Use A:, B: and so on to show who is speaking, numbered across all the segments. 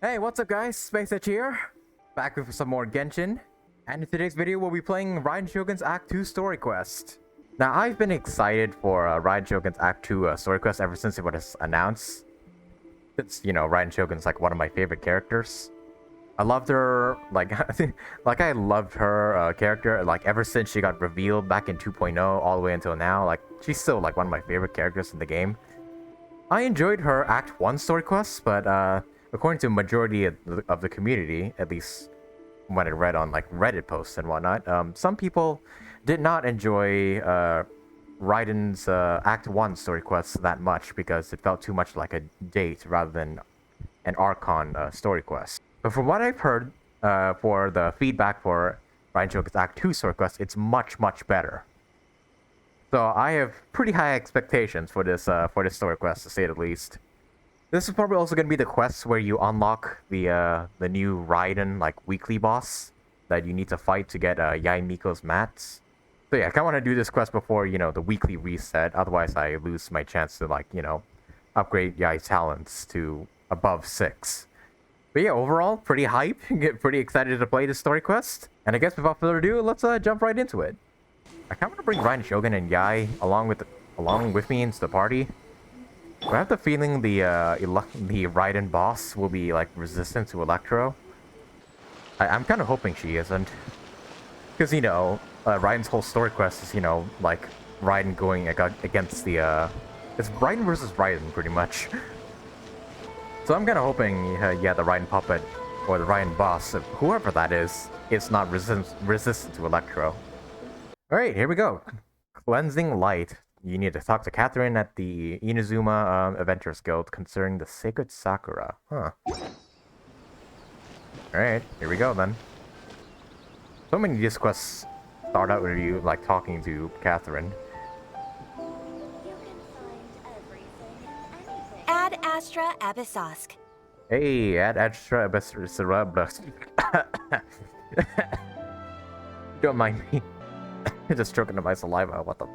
A: Hey, what's up guys? SpaceH here, back with some more Genshin, and in today's video we'll be playing Raiden Shogun's Act 2 Story Quest. Now, I've been excited for Raiden Shogun's Act 2 Story Quest ever since it was announced. It's, Raiden Shogun's like one of my favorite characters. I loved her, like I loved her character, like ever since she got revealed back in 2.0 all the way until now. Like, she's still like one of my favorite characters in the game. I enjoyed her Act 1 story quest, but according to the majority of the community, at least when I read on like Reddit posts and whatnot, some people did not enjoy Raiden's Act 1 story quest that much because it felt too much like a date rather than an Archon story quest. But from what I've heard, for the feedback for Raiden Shogun's Act 2 story quest, it's much better. So I have pretty high expectations for this story quest, to say the least. This is probably also going to be the quest where you unlock the new Raiden like weekly boss that you need to fight to get Yae Miko's mats. So yeah, I kind of want to do this quest before the weekly reset. Otherwise, I lose my chance to upgrade Yae's talents to above 6. But yeah, overall, pretty hype. Get pretty excited to play this story quest. And I guess without further ado, let's jump right into it. I kind of want to bring Raiden Shogun and Yae along with me into the party. I have the feeling the Raiden boss will be like resistant to Electro. I'm kind of hoping she isn't, because Raiden's whole story quest is like Raiden going against the it's Raiden versus Raiden pretty much. So I'm kind of hoping the Raiden puppet or the Raiden boss, whoever that is not resistant to Electro. All right, here we go. Cleansing Light. You need to talk to Catherine at the Inazuma Adventurers Guild concerning the Sacred Sakura. Huh. Alright, here we go then. So many of these quests start out with you like talking to Catherine.
B: Ad Astra Abyssosk.
A: Hey, Ad Astra Abyssosk. Don't mind me. Just choking on my saliva. What the...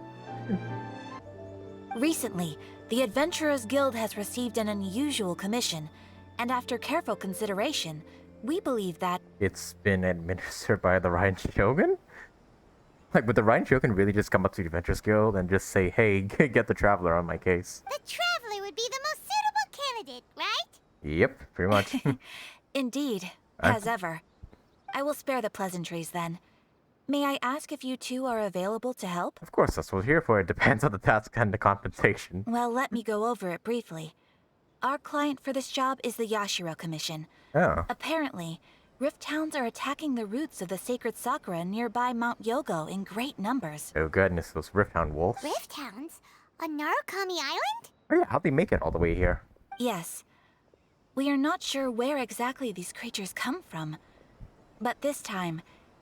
B: Recently, the Adventurers Guild has received an unusual commission, and after careful consideration, we believe that
A: it's been administered by the Raiden Shogun? Like, would the Raiden Shogun really just come up to the Adventurers Guild and just say, hey, get the Traveler on my case?
C: The Traveler would be the most suitable candidate, right?
A: Yep, pretty much.
B: Indeed, as ever. I will spare the pleasantries then. May I ask if you two are available to help?
A: Of course, that's what we're here for. It depends on the task and the compensation.
B: Well, let me go over it briefly. Our client for this job is the Yashiro Commission.
A: Oh.
B: Apparently, Rift Towns are attacking the roots of the sacred Sakura nearby Mount Yogo in great numbers.
A: Oh goodness, those Rift Hound wolves.
C: Rift Hounds? On Narukami Island?
A: Oh yeah, how'd they make it all the way here?
B: Yes. We are not sure where exactly these creatures come from. But this time,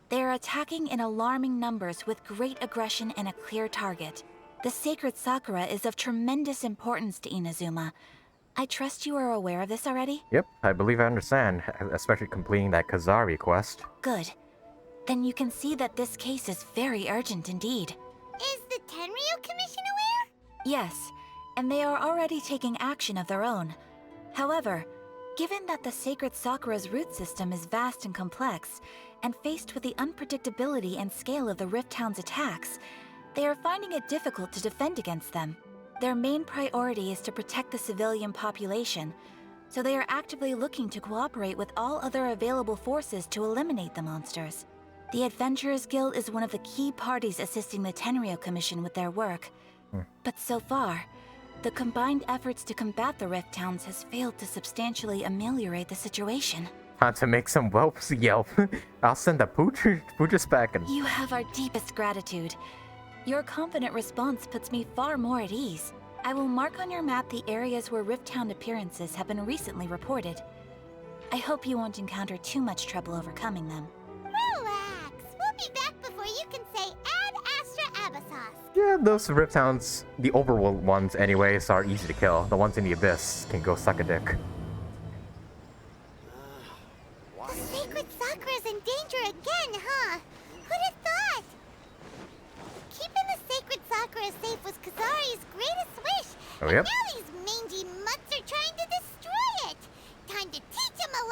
B: they are attacking in alarming numbers with great aggression and a clear target. The sacred Sakura is of tremendous importance to Inazuma. I trust you are aware of this already?
A: Yep, I believe I understand, especially completing that Kazari quest.
B: Good. Then you can see that this case is very urgent indeed.
C: Is the Tenryu Commission aware?
B: Yes, and they are already taking action of their own. However, given that the sacred Sakura's root system is vast and complex, and faced with the unpredictability and scale of the Rift Hound's attacks, they are finding it difficult to defend against them. Their main priority is to protect the civilian population, so they are actively looking to cooperate with all other available forces to eliminate the monsters. The Adventurers Guild is one of the key parties assisting the Tenryu Commission with their work. But so far, the combined efforts to combat the Rift Towns has failed to substantially ameliorate the situation.
A: Time to make some whelps yelp. I'll send the poochers back and...
B: You have our deepest gratitude. Your confident response puts me far more at ease. I will mark on your map the areas where Rift Town appearances have been recently reported. I hope you won't encounter too much trouble overcoming them.
C: Relax. We'll be back before you can say Ad Astra Abyssos.
A: Yeah, those Rift Hounds, the overworld ones anyways, are easy to kill. The ones in the Abyss can go suck a dick.
C: The sacred Sakura's in danger again, huh? Who'd have thought? Keeping the sacred Sakura safe was Kazari's greatest wish.
A: Oh, yep.
C: And now these mangy mutts are trying to destroy it. Time to teach him a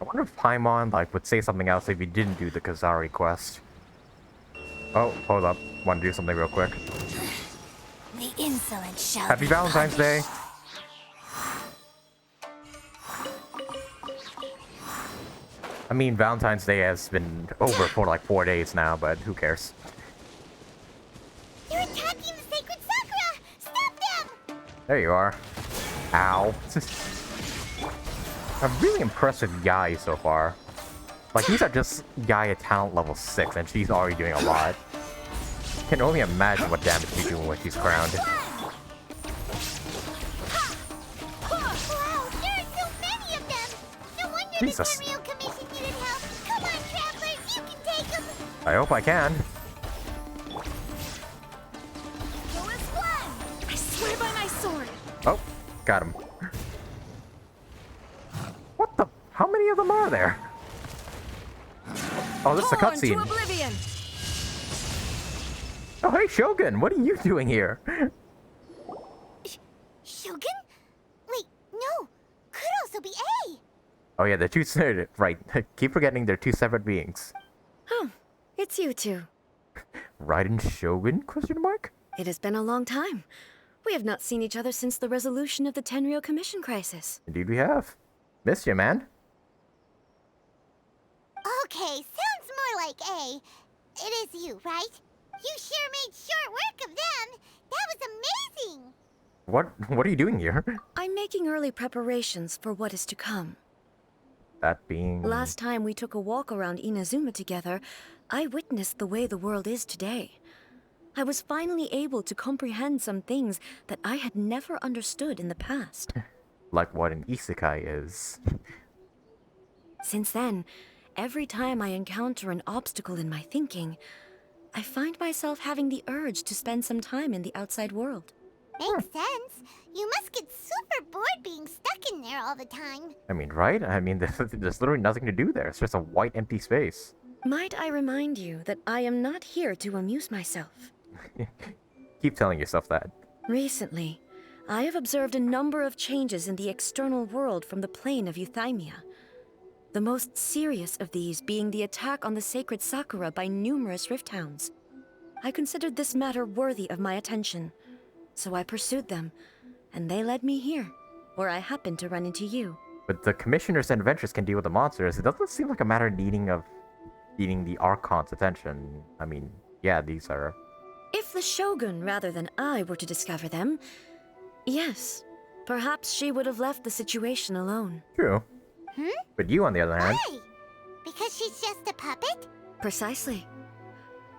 A: I wonder if Paimon like would say something else if he didn't do the Kazari quest. Oh, hold up. Want to do something real quick.
C: The insolent shall
A: Happy
C: be
A: Valentine's Day! I mean, Valentine's Day has been over for like 4 days now, but who cares?
C: They're attacking the sacred Sakura! Stop them!
A: There you are. Ow. I'm really impressed with Yae so far. Like, these are just Yae at talent level 6, and she's already doing a lot. Can only imagine what damage she's doing when she's crowned.
C: Wow, there are so many of them! No wonder
A: Jesus.
C: the Tranquil Commission needed help! Come on, travelers, you can take them!
A: I hope I can.
C: I swear by my sword!
A: Oh, got him. What the? How many of them are there? Oh, this is a cutscene.
B: oblivion!
A: Oh, hey, Shogun, what are you doing here?
C: Shogun? Wait, no! Could also be A!
A: Oh yeah, they're two separate. Right, keep forgetting they're two separate beings.
D: Oh, it's you two.
A: Raiden Shogun? Question mark?
D: It has been a long time. We have not seen each other since the resolution of the Tenryou Commission crisis.
A: Indeed, we have. Missed you, man.
C: Okay, sounds more like A. It is you, right? You sure made short work of them! That was amazing!
A: What are you doing here?
D: I'm making early preparations for what is to come.
A: That being...
D: Last time we took a walk around Inazuma together, I witnessed the way the world is today. I was finally able to comprehend some things that I had never understood in the past.
A: like what an isekai is.
D: Since then, every time I encounter an obstacle in my thinking, I find myself having the urge to spend some time in the outside world.
C: Makes sense. You must get super bored being stuck in there all the time.
A: I mean, right? I mean, there's literally nothing to do there. It's just a white, empty space.
D: Might I remind you that I am not here to amuse myself?
A: Keep telling yourself that.
D: Recently, I have observed a number of changes in the external world from the plane of Euthymia. The most serious of these being the attack on the sacred Sakura by numerous rift hounds. I considered this matter worthy of my attention, so I pursued them, and they led me here, where I happened to run into you.
A: But the commissioners and adventurers can deal with the monsters. It doesn't seem like a matter needing the Archon's attention. I mean, yeah, these are...
D: If the Shogun rather than I were to discover them, yes, perhaps she would have left the situation alone.
A: True.
C: Hmm?
A: But you, on the other hand...
C: Why? Because she's just a puppet?
D: Precisely.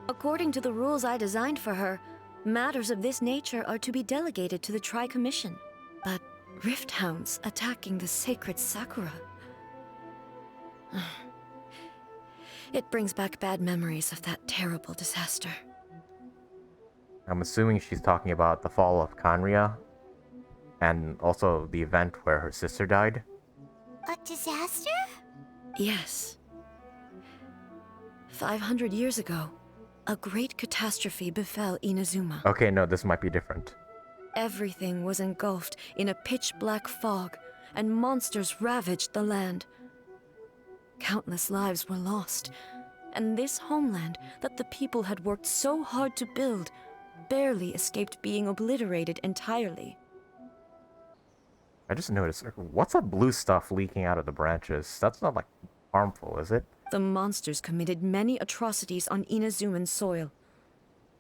D: According to the rules I designed for her, matters of this nature are to be delegated to the Tri-Commission. But rift hounds attacking the sacred Sakura... It brings back bad memories of that terrible disaster.
A: I'm assuming she's talking about the fall of Kanria, and also the event where her sister died.
C: A disaster?
D: Yes. 500 years ago, a great catastrophe befell Inazuma.
A: Okay, no, this might be different.
D: Everything was engulfed in a pitch-black fog, and monsters ravaged the land. Countless lives were lost, and this homeland that the people had worked so hard to build barely escaped being obliterated entirely.
A: I just noticed, what's that blue stuff leaking out of the branches? That's not, like, harmful, is it?
D: The monsters committed many atrocities on Inazuman soil,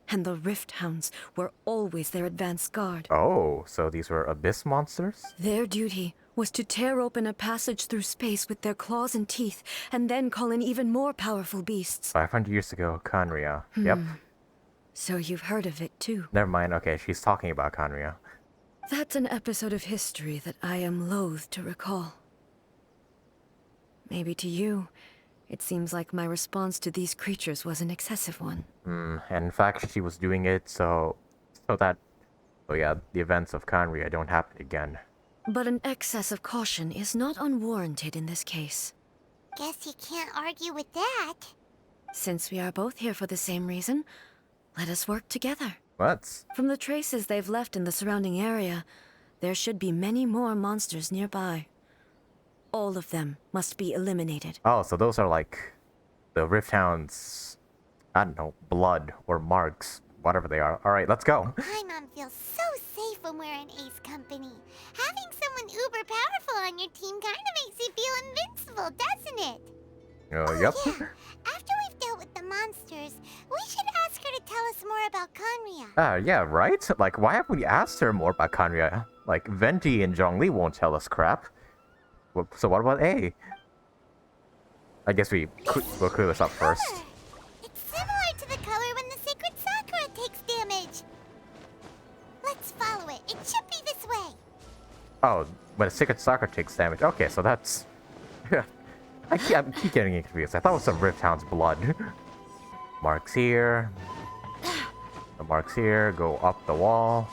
D: and the Rift Hounds were always their advance guard.
A: Oh, so these were abyss monsters?
D: Their duty was to tear open a passage through space with their claws and teeth, and then call in even more powerful beasts.
A: 500 years ago, Kanria. Yep.
D: So you've heard of it too.
A: Never mind, okay, she's talking about Kanria.
D: That's an episode of history that I am loath to recall. Maybe to you, it seems like my response to these creatures was an excessive one.
A: And in fact, she was doing it so yeah, the events of Kanria don't happen again.
D: But an excess of caution is not unwarranted in this case.
C: Guess you can't argue with that.
D: Since we are both here for the same reason, let us work together.
A: What?
D: From the traces they've left in the surrounding area, there should be many more monsters nearby. All of them must be eliminated.
A: Oh, so those are like the Rift Hounds, I don't know, blood or marks, whatever they are. Alright, let's go.
C: Paimon feels so safe when we're in Ace Company. Having someone uber powerful on your team kind of makes you feel invincible, doesn't it?
A: Yep.
C: Yeah. After we've dealt with the monsters, we should ask her to tell us more about Conria.
A: Yeah, right? Like, why haven't we asked her more about Conria? Like, Venti and Zhongli won't tell us crap. So what about A? I guess we'll clear this up first.
C: Color. It's similar to the color when the sacred Sakura takes damage. Let's follow it. It should be this way.
A: Oh, when a Sacred Sakura takes damage. Okay, so that's... I keep getting confused. I thought it was some Rift Hound's blood. Marks here. The marks here. Go up the wall.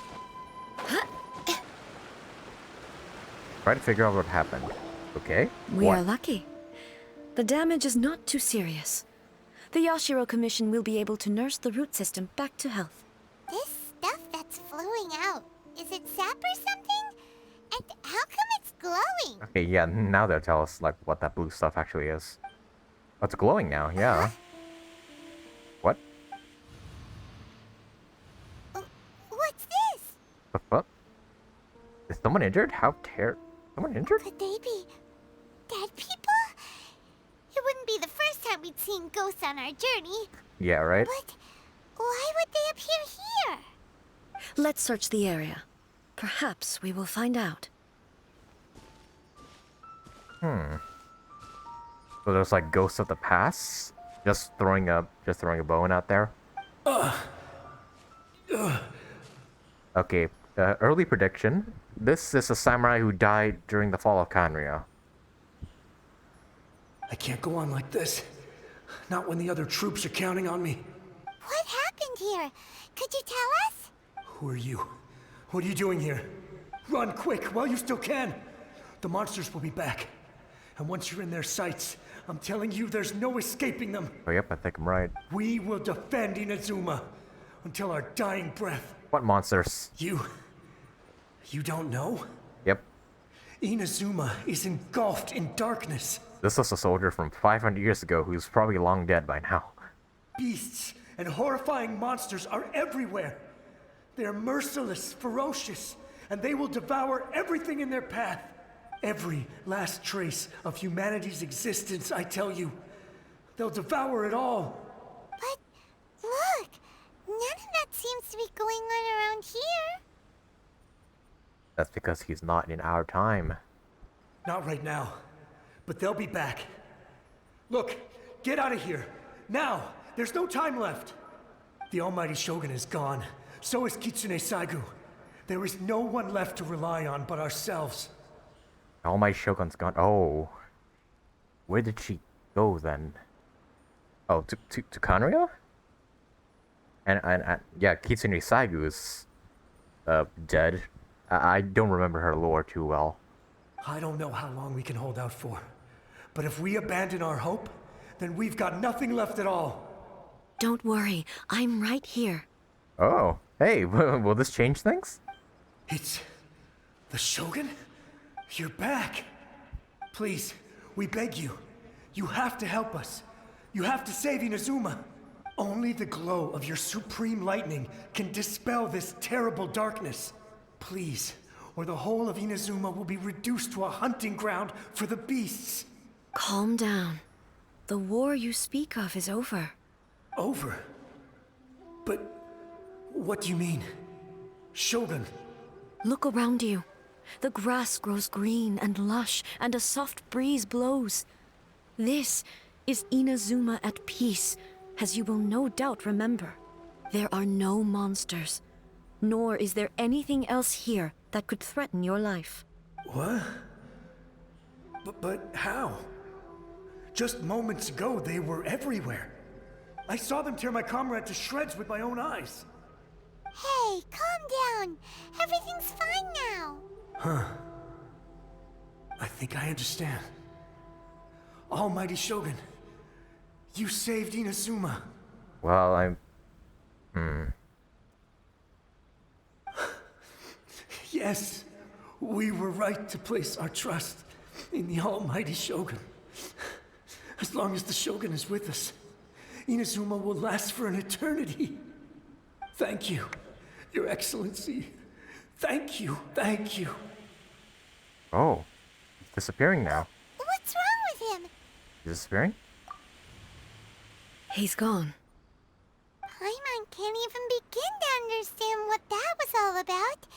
A: Try to figure out what happened. Okay.
D: We
A: what?
D: are lucky. The damage is not too serious. The Yashiro Commission will be able to nurse the root system back to health.
C: This stuff that's flowing out, is it sap or something? And how come it's glowing?
A: Okay, yeah, now they'll tell us, like, what that blue stuff actually is. Oh, it's glowing now, yeah. What?
C: What's this?
A: The fuck? Is someone injured? Someone injured?
C: Could they be dead people? It wouldn't be the first time we'd seen ghosts on our journey.
A: Yeah, right?
C: But why would they appear here?
D: Let's search the area. Perhaps we will find out.
A: So there's like ghosts of the past? Just throwing a bone out there? Okay, early prediction. This is a samurai who died during the fall of Conria.
E: I can't go on like this. Not when the other troops are counting on me.
C: What happened here? Could you tell us?
E: Who are you? What are you doing here? Run quick while you still can. The monsters will be back. And once you're in their sights, I'm telling you there's no escaping them.
A: Oh, yep, I think I'm right.
E: We will defend Inazuma until our dying breath.
A: What monsters?
E: You don't know?
A: Yep.
E: Inazuma is engulfed in darkness.
A: This is a soldier from 500 years ago who's probably long dead by now.
E: Beasts and horrifying monsters are everywhere. They're merciless, ferocious, and they will devour everything in their path. Every last trace of humanity's existence, I tell you. They'll devour it all.
C: But look, none of that seems to be going on around here.
A: That's because he's not in our time.
E: Not right now, but they'll be back. Look, get out of here. Now, there's no time left. The almighty Shogun is gone. So is Kitsune Saigu. There is no one left to rely on but ourselves.
A: All my Shogun's gone. Oh. Where did she go then? Oh, to Conria? And yeah, Kitsune Saigu is dead. I don't remember her lore too well.
E: I don't know how long we can hold out for. But if we abandon our hope, then we've got nothing left at all.
D: Don't worry, I'm right here.
A: Oh, hey, will this change things?
E: It's the Shogun? You're back. Please, we beg you. You have to help us. You have to save Inazuma. Only the glow of your supreme lightning can dispel this terrible darkness. Please, or the whole of Inazuma will be reduced to a hunting ground for the beasts.
D: Calm down. The war you speak of is over.
E: Over? But what do you mean? Shogun?
D: Look around you. The grass grows green and lush, and a soft breeze blows. This is Inazuma at peace, as you will no doubt remember. There are no monsters, nor is there anything else here that could threaten your life.
E: What? But how? Just moments ago, they were everywhere. I saw them tear my comrade to shreds with my own eyes.
C: Hey, calm down. Everything's fine now.
E: Huh. I think I understand. Almighty Shogun, you saved Inazuma.
A: Well,
E: Yes, we were right to place our trust in the almighty Shogun. As long as the Shogun is with us, Inazuma will last for an eternity. Thank you, Your Excellency. Thank you, thank you.
A: Oh, he's disappearing now.
C: What's wrong with him?
A: He's disappearing?
D: He's gone.
C: Paimon can't even begin to understand what that was all about.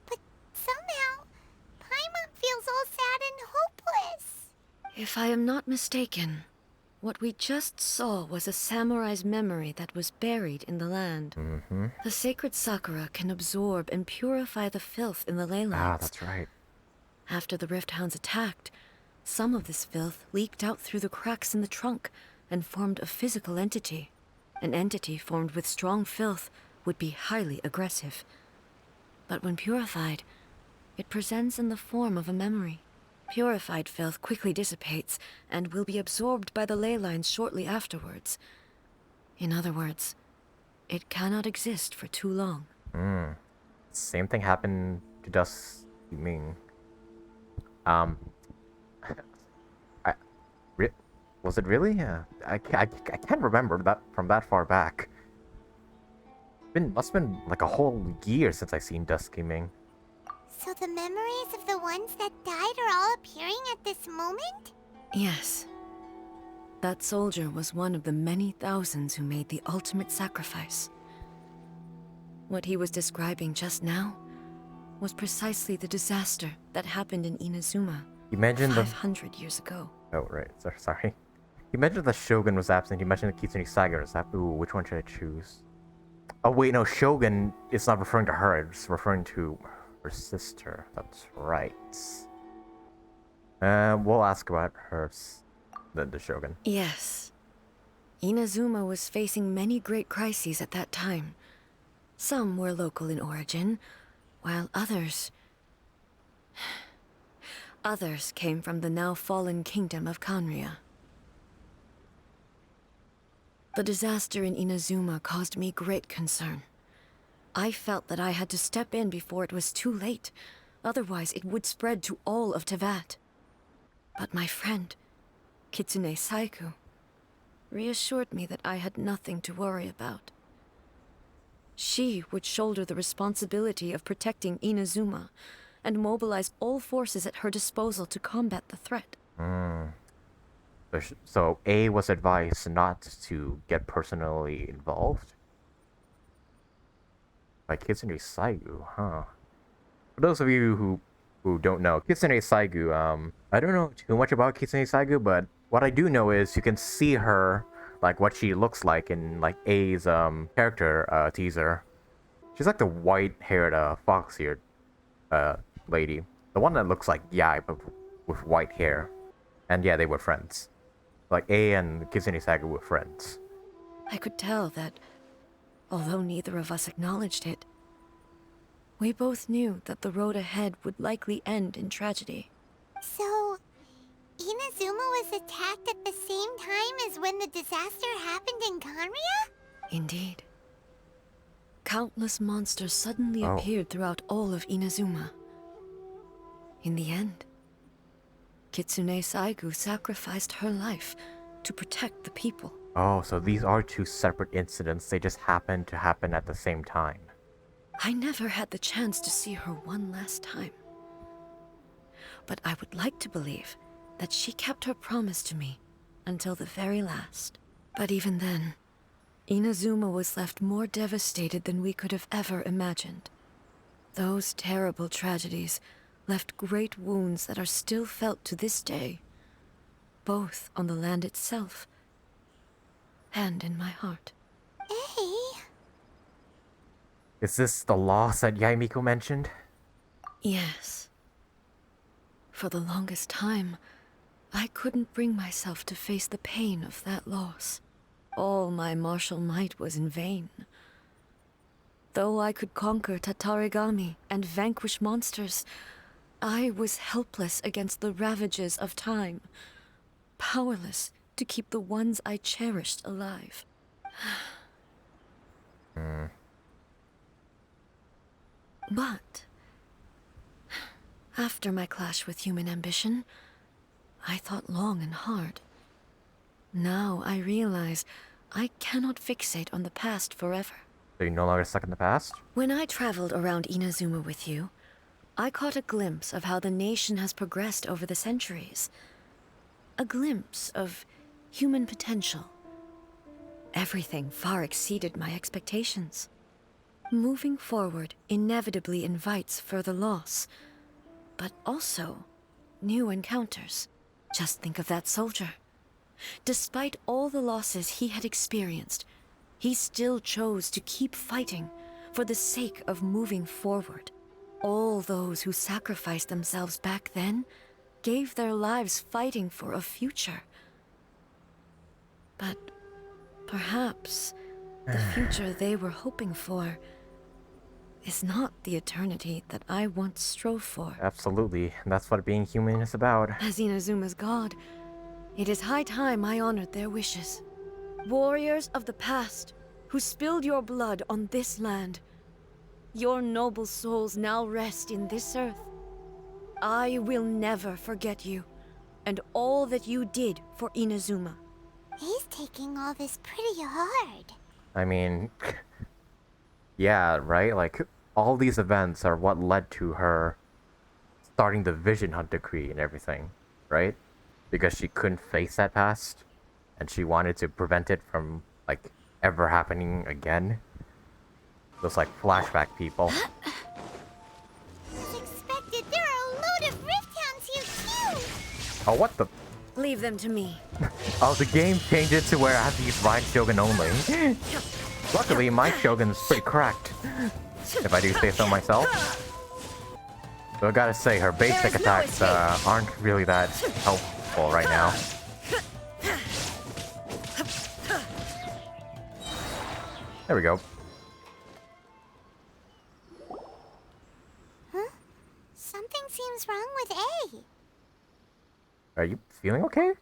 C: But somehow, Paimon feels all sad and hopeless.
D: If I am not mistaken, what we just saw was a samurai's memory that was buried in the land.
A: Mm-hmm.
D: The sacred Sakura can absorb and purify the filth in the leylands.
A: Ah, that's right.
D: After the Rift Hounds attacked, some of this filth leaked out through the cracks in the trunk and formed a physical entity. An entity formed with strong filth would be highly aggressive. But when purified, it presents in the form of a memory. Purified filth quickly dissipates and will be absorbed by the ley lines shortly afterwards. In other words, it cannot exist for too long.
A: Same thing happened to Dust Ming. Was it really? I can't remember that from that far back. Must have been like a whole year since I seen Dusky Ming.
C: So the memories of the ones that died are all appearing at this moment?
D: Yes. That soldier was one of the many thousands who made the ultimate sacrifice. What he was describing just now was precisely the disaster that happened in Inazuma
A: You mentioned the
D: 500 years ago.
A: Oh right, sorry. You mentioned the Shogun was absent. You mentioned the Kitsune Saga was absent. Ooh, which one should I choose? Oh wait, no, Shogun is not referring to her. It's referring to her sister. That's right. We'll ask about her, the Shogun.
D: Yes. Inazuma was facing many great crises at that time. Some were local in origin, while others came from the now fallen kingdom of Kanria. The disaster in Inazuma caused me great concern. I felt that I had to step in before it was too late, otherwise it would spread to all of Teyvat. But my friend, Kitsune Saiku, reassured me that I had nothing to worry about. She would shoulder the responsibility of protecting Inazuma and mobilize all forces at her disposal to combat the threat.
A: So A was advised not to get personally involved by Kitsune Saigu, huh? For those of you who don't know, Kitsune Saigu, I don't know too much about Kitsune Saigu, but what I do know is you can see her, like what she looks like in like A's character teaser. She's like the white-haired fox-eared lady, the one that looks like Yae but with white hair. And yeah, they were friends. Like A and Kitsune Saigu were friends.
D: I could tell that, although neither of us acknowledged it, we both knew that the road ahead would likely end in tragedy.
C: So, Inazuma was attacked at the same time as when the disaster happened in Kanria?
D: Indeed. Countless monsters suddenly
A: Oh.
D: appeared throughout all of Inazuma. In the end, Kitsune Saigu sacrificed her life to protect the people.
A: Oh, so these are two separate incidents. They just happened to happen at the same time.
D: I never had the chance to see her one last time. But I would like to believe that she kept her promise to me until the very last. But even then, Inazuma was left more devastated than we could have ever imagined. Those terrible tragedies left great wounds that are still felt to this day, both on the land itself and in my heart.
C: Hey,
A: Is this the loss that Yae Miko mentioned?
D: Yes. For the longest time, I couldn't bring myself to face the pain of that loss. All my martial might was in vain. Though I could conquer Tatarigami and vanquish monsters, I was helpless against the ravages of time, powerless to keep the ones I cherished alive. But after my clash with human ambition, I thought long and hard. Now I realize I cannot fixate on the past forever.
A: So you're no longer stuck in the past?
D: When I traveled around Inazuma with you, I caught a glimpse of how the nation has progressed over the centuries. A glimpse of human potential. Everything far exceeded my expectations. Moving forward inevitably invites further loss, but also new encounters. Just think of that soldier. Despite all the losses he had experienced, he still chose to keep fighting for the sake of moving forward. All those who sacrificed themselves back then gave their lives fighting for a future. But perhaps the future they were hoping for is not the eternity that I once strove for.
A: Absolutely. That's what being human is about.
D: As Inazuma's god, it is high time I honored their wishes. Warriors of the past, who spilled your blood on this land, your noble souls now rest in this earth. I will never forget you, and all that you did for Inazuma.
C: He's taking all this pretty hard.
A: I mean, yeah, right? Like, all these events are what led to her starting the Vision Hunt decree and everything, right? Because she couldn't face that past, and she wanted to prevent it from, like, ever happening again. Those, like, flashback people.
C: As expected, there are a load of Rift Hounds here too!
A: Oh, what the?
D: Leave them to me.
A: Oh, the game changed it to where I have to use Raiden Shogun only. Luckily, my Shogun's pretty cracked, if I do say so myself. So I gotta say, her basic attacks aren't really that helpful right now. There we go.
C: Huh? Something seems wrong with A.
A: Are you feeling okay?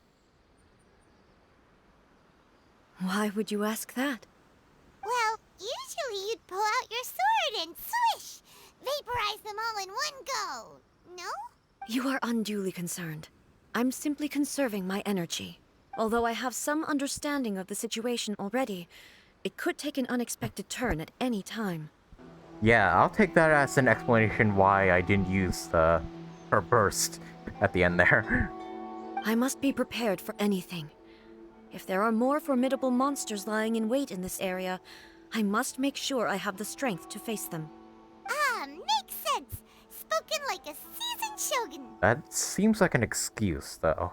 D: Why would you ask that?
C: Well, usually you'd pull out your sword and swish! Vaporize them all in one go! No?
D: You are unduly concerned. I'm simply conserving my energy. Although I have some understanding of the situation already, it could take an unexpected turn at any time.
A: Yeah, I'll take that as an explanation why I didn't use her burst at the end there.
D: I must be prepared for anything. If there are more formidable monsters lying in wait in this area, I must make sure I have the strength to face them.
C: Ah, makes sense! Spoken like a seasoned shogun!
A: That seems like an excuse, though.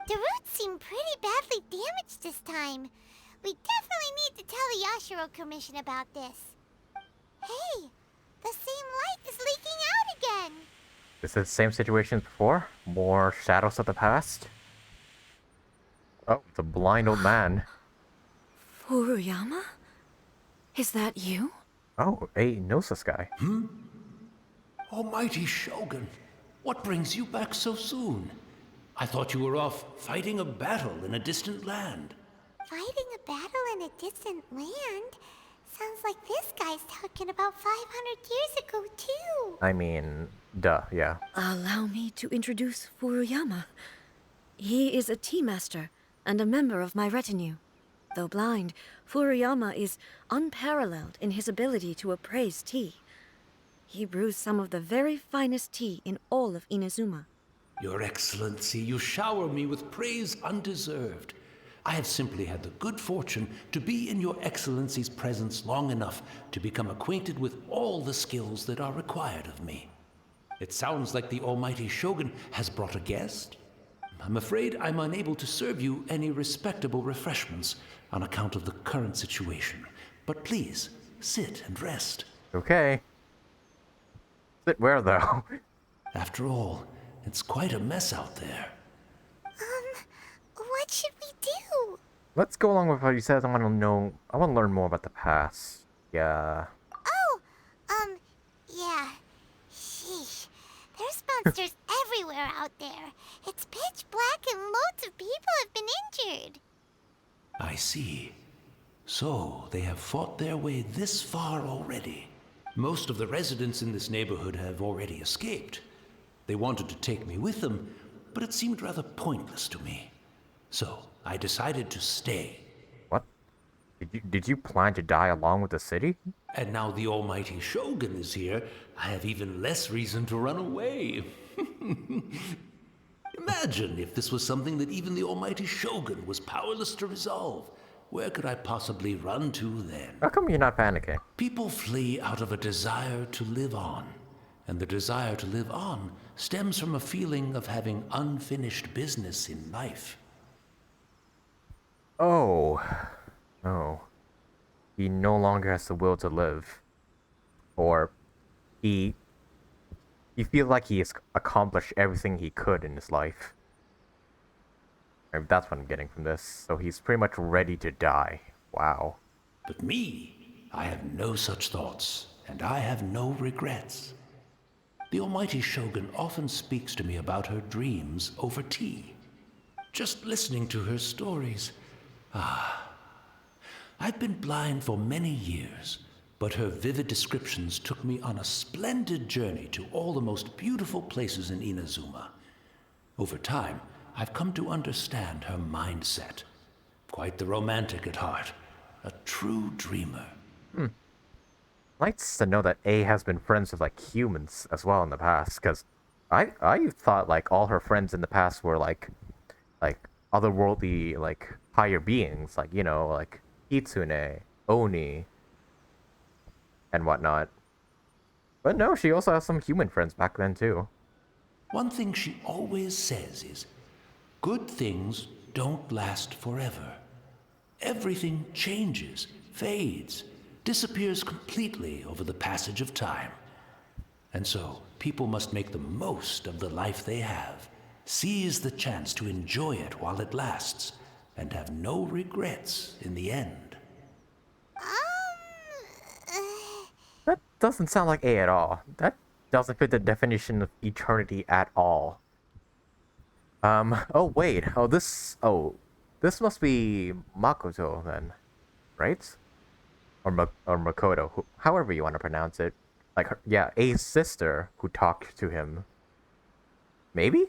C: The roots seem pretty badly damaged this time. We definitely need to tell the Yashiro Commission about this. Hey, the same light is leaking out again!
A: Is it the same situation as before? More shadows of the past? Oh, the blind old man.
D: Furuyama? Is that you?
A: Oh, he knows this guy.
F: Almighty Shogun, what brings you back so soon? I thought you were off fighting a battle in a distant land.
C: Fighting a battle in a distant land? Sounds like this guy's talking about 500 years ago, too.
A: I mean, duh, yeah.
D: Allow me to introduce Furuyama. He is a tea master and a member of my retinue. Though blind, Furuyama is unparalleled in his ability to appraise tea. He brews some of the very finest tea in all of Inazuma.
F: Your Excellency, you shower me with praise undeserved. I have simply had the good fortune to be in Your Excellency's presence long enough to become acquainted with all the skills that are required of me. It sounds like the Almighty Shogun has brought a guest. I'm afraid I'm unable to serve you any respectable refreshments on account of the current situation. But please, sit and rest.
A: Okay. Sit where, though?
F: After all, it's quite a mess out there.
C: What should we do?
A: Let's go along with what he says. I want to learn more about the past. Yeah.
C: Oh, yeah. Sheesh. There's monsters everywhere out there. It's pitch black and loads of people have been injured.
F: I see. So, they have fought their way this far already. Most of the residents in this neighborhood have already escaped. They wanted to take me with them, but it seemed rather pointless to me. So I decided to stay.
A: What? Did you plan to die along with the city?
F: And now the almighty Shogun is here, I have even less reason to run away. Imagine if this was something that even the almighty Shogun was powerless to resolve. Where could I possibly run to then?
A: How come you're not panicking?
F: People flee out of a desire to live on. And the desire to live on stems from a feeling of having unfinished business in life.
A: Oh. Oh. He no longer has the will to live. Or he feels like he has accomplished everything he could in his life. That's what I'm getting from this. So he's pretty much ready to die. Wow.
F: But me, I have no such thoughts, and I have no regrets. The almighty Shogun often speaks to me about her dreams over tea. Just listening to her stories. I've been blind for many years, but her vivid descriptions took me on a splendid journey to all the most beautiful places in Inazuma. Over time, I've come to understand her mindset. Quite the romantic at heart. A true dreamer.
A: Nice to know that A has been friends with like humans as well in the past, because I thought like all her friends in the past were like otherworldly, like higher beings, like, you know, like Kitsune, Oni, and whatnot. But no, she also has some human friends back then too.
F: One thing she always says is, good things don't last forever. Everything changes, fades, disappears completely over the passage of time. And so, people must make the most of the life they have, seize the chance to enjoy it while it lasts, and have no regrets in the end.
A: That doesn't sound like A at all. That doesn't fit the definition of eternity at all. Oh wait, this must be Makoto then, right? Or Makoto, however you want to pronounce it. Like, yeah, A's sister who talked to him. Maybe?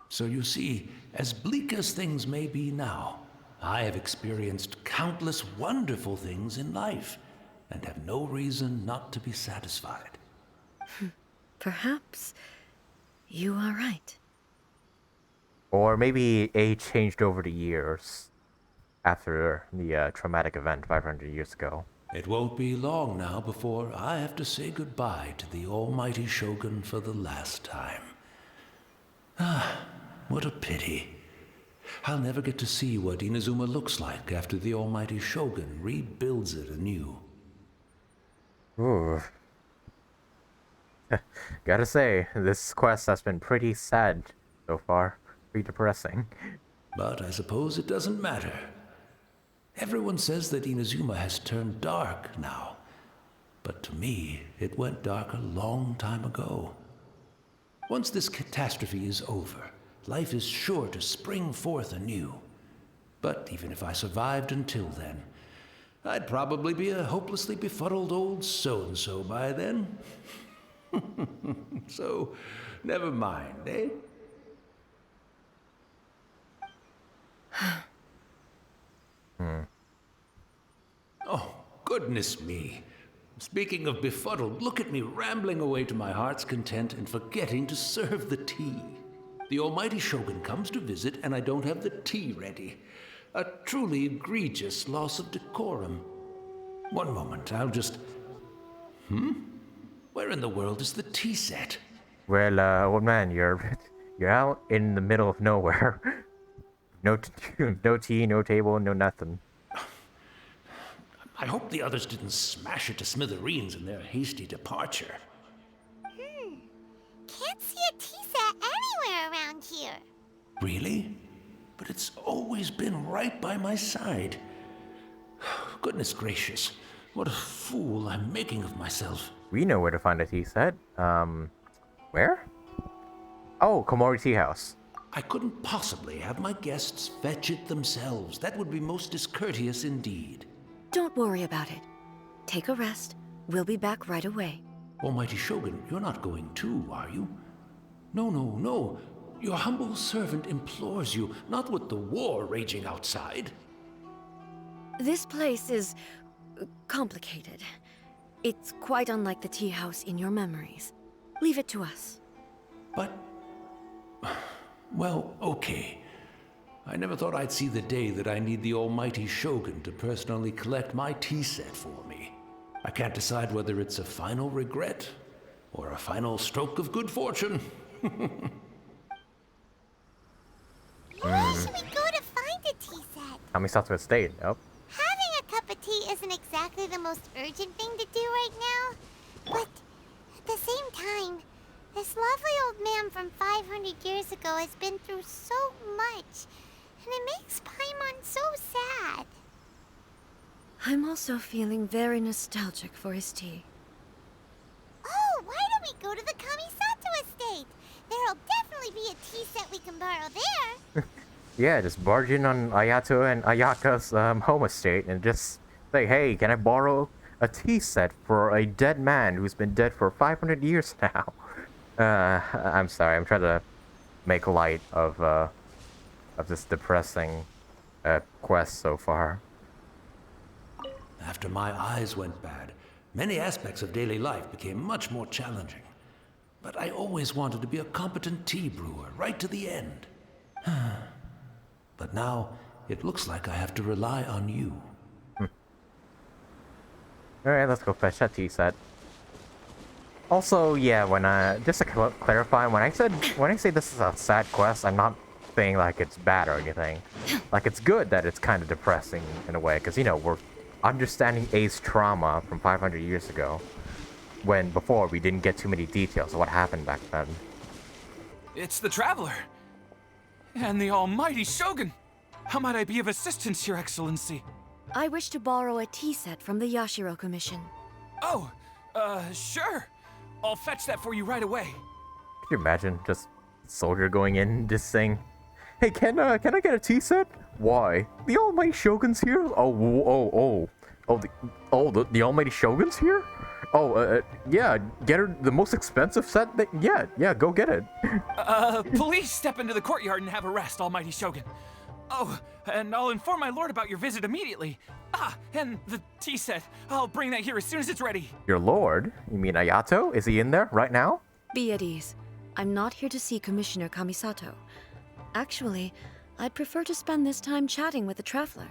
F: So you see, as bleak as things may be now, I have experienced countless wonderful things in life, and have no reason not to be satisfied.
D: Perhaps you are right.
A: Or maybe A changed over the years after the traumatic event 500 years ago.
F: It won't be long now before I have to say goodbye to the almighty Shogun for the last time. What a pity. I'll never get to see what Inazuma looks like after the almighty Shogun rebuilds it anew.
A: Ooh. Gotta say, this quest has been pretty sad so far. Pretty depressing.
F: But I suppose it doesn't matter. Everyone says that Inazuma has turned dark now. But to me, it went dark a long time ago. Once this catastrophe is over, life is sure to spring forth anew. But even if I survived until then, I'd probably be a hopelessly befuddled old so-and-so by then. So, never mind, eh? Oh, goodness me. Speaking of befuddled, look at me rambling away to my heart's content and forgetting to serve the tea. The almighty Shogun comes to visit and I don't have the tea ready. A truly egregious loss of decorum. One moment, I'll just... Where in the world is the tea set?
A: Well, old man, you're out in the middle of nowhere. No tea, no table, no nothing.
F: I hope the others didn't smash it to smithereens in their hasty departure.
C: Can't see a tea set anywhere around here.
F: Really? But it's always been right by my side. Goodness gracious, what a fool I'm making of myself.
A: We know where to find a tea set. Where? Oh, Komori Tea House.
F: I couldn't possibly have my guests fetch it themselves. That would be most discourteous indeed.
D: Don't worry about it. Take a rest. We'll be back right away.
F: Almighty Shogun, you're not going too, are you? No, no, no. Your humble servant implores you, not with the war raging outside.
D: This place is complicated. It's quite unlike the tea house in your memories. Leave it to us.
F: But, well, okay. I never thought I'd see the day that I need the almighty Shogun to personally collect my tea set for me. I can't decide whether it's a final regret or a final stroke of good fortune.
C: Where should we go to find a tea set?
A: Kamisato Estate, nope.
C: Having a cup of tea isn't exactly the most urgent thing to do right now. But at the same time, this lovely old man from 500 years ago has been through so much. And it makes Paimon so sad.
D: I'm also feeling very nostalgic for his tea.
C: Oh, why don't we go to the Kamisato estate? There'll definitely be a tea set we can borrow there.
A: Yeah, just barge in on Ayato and Ayaka's home estate and just say, hey, can I borrow a tea set for a dead man who's been dead for 500 years now? I'm sorry, I'm trying to make light of this depressing quest so far.
F: After my eyes went bad, many aspects of daily life became much more challenging. But I always wanted to be a competent tea brewer, right to the end. But now, it looks like I have to rely on you.
A: Alright, let's go fetch that tea set. Also, yeah, when just to clarify, when I say this is a sad quest, I'm not saying like it's bad or anything. Like, it's good that it's kind of depressing in a way, because, you know, we're understanding A's trauma from 500 years ago, when before we didn't get too many details of what happened back then.
G: It's the Traveler! And the almighty Shogun! How might I be of assistance, Your Excellency?
D: I wish to borrow a tea set from the Yashiro Commission.
G: Oh, sure. I'll fetch that for you right away.
A: Could you imagine just soldier going in just saying, hey, can I get a tea set? Why? The almighty Shogun's here? The almighty Shogun's here? Yeah, get her the most expensive set yeah, go get it.
G: Please step into the courtyard and have a rest, almighty Shogun. Oh, and I'll inform my lord about your visit immediately. Ah, and the tea set. I'll bring that here as soon as it's ready.
A: Your lord? You mean Ayato? Is he in there right now?
D: Be at ease. I'm not here to see Commissioner Kamisato. Actually, I'd prefer to spend this time chatting with the Traveler.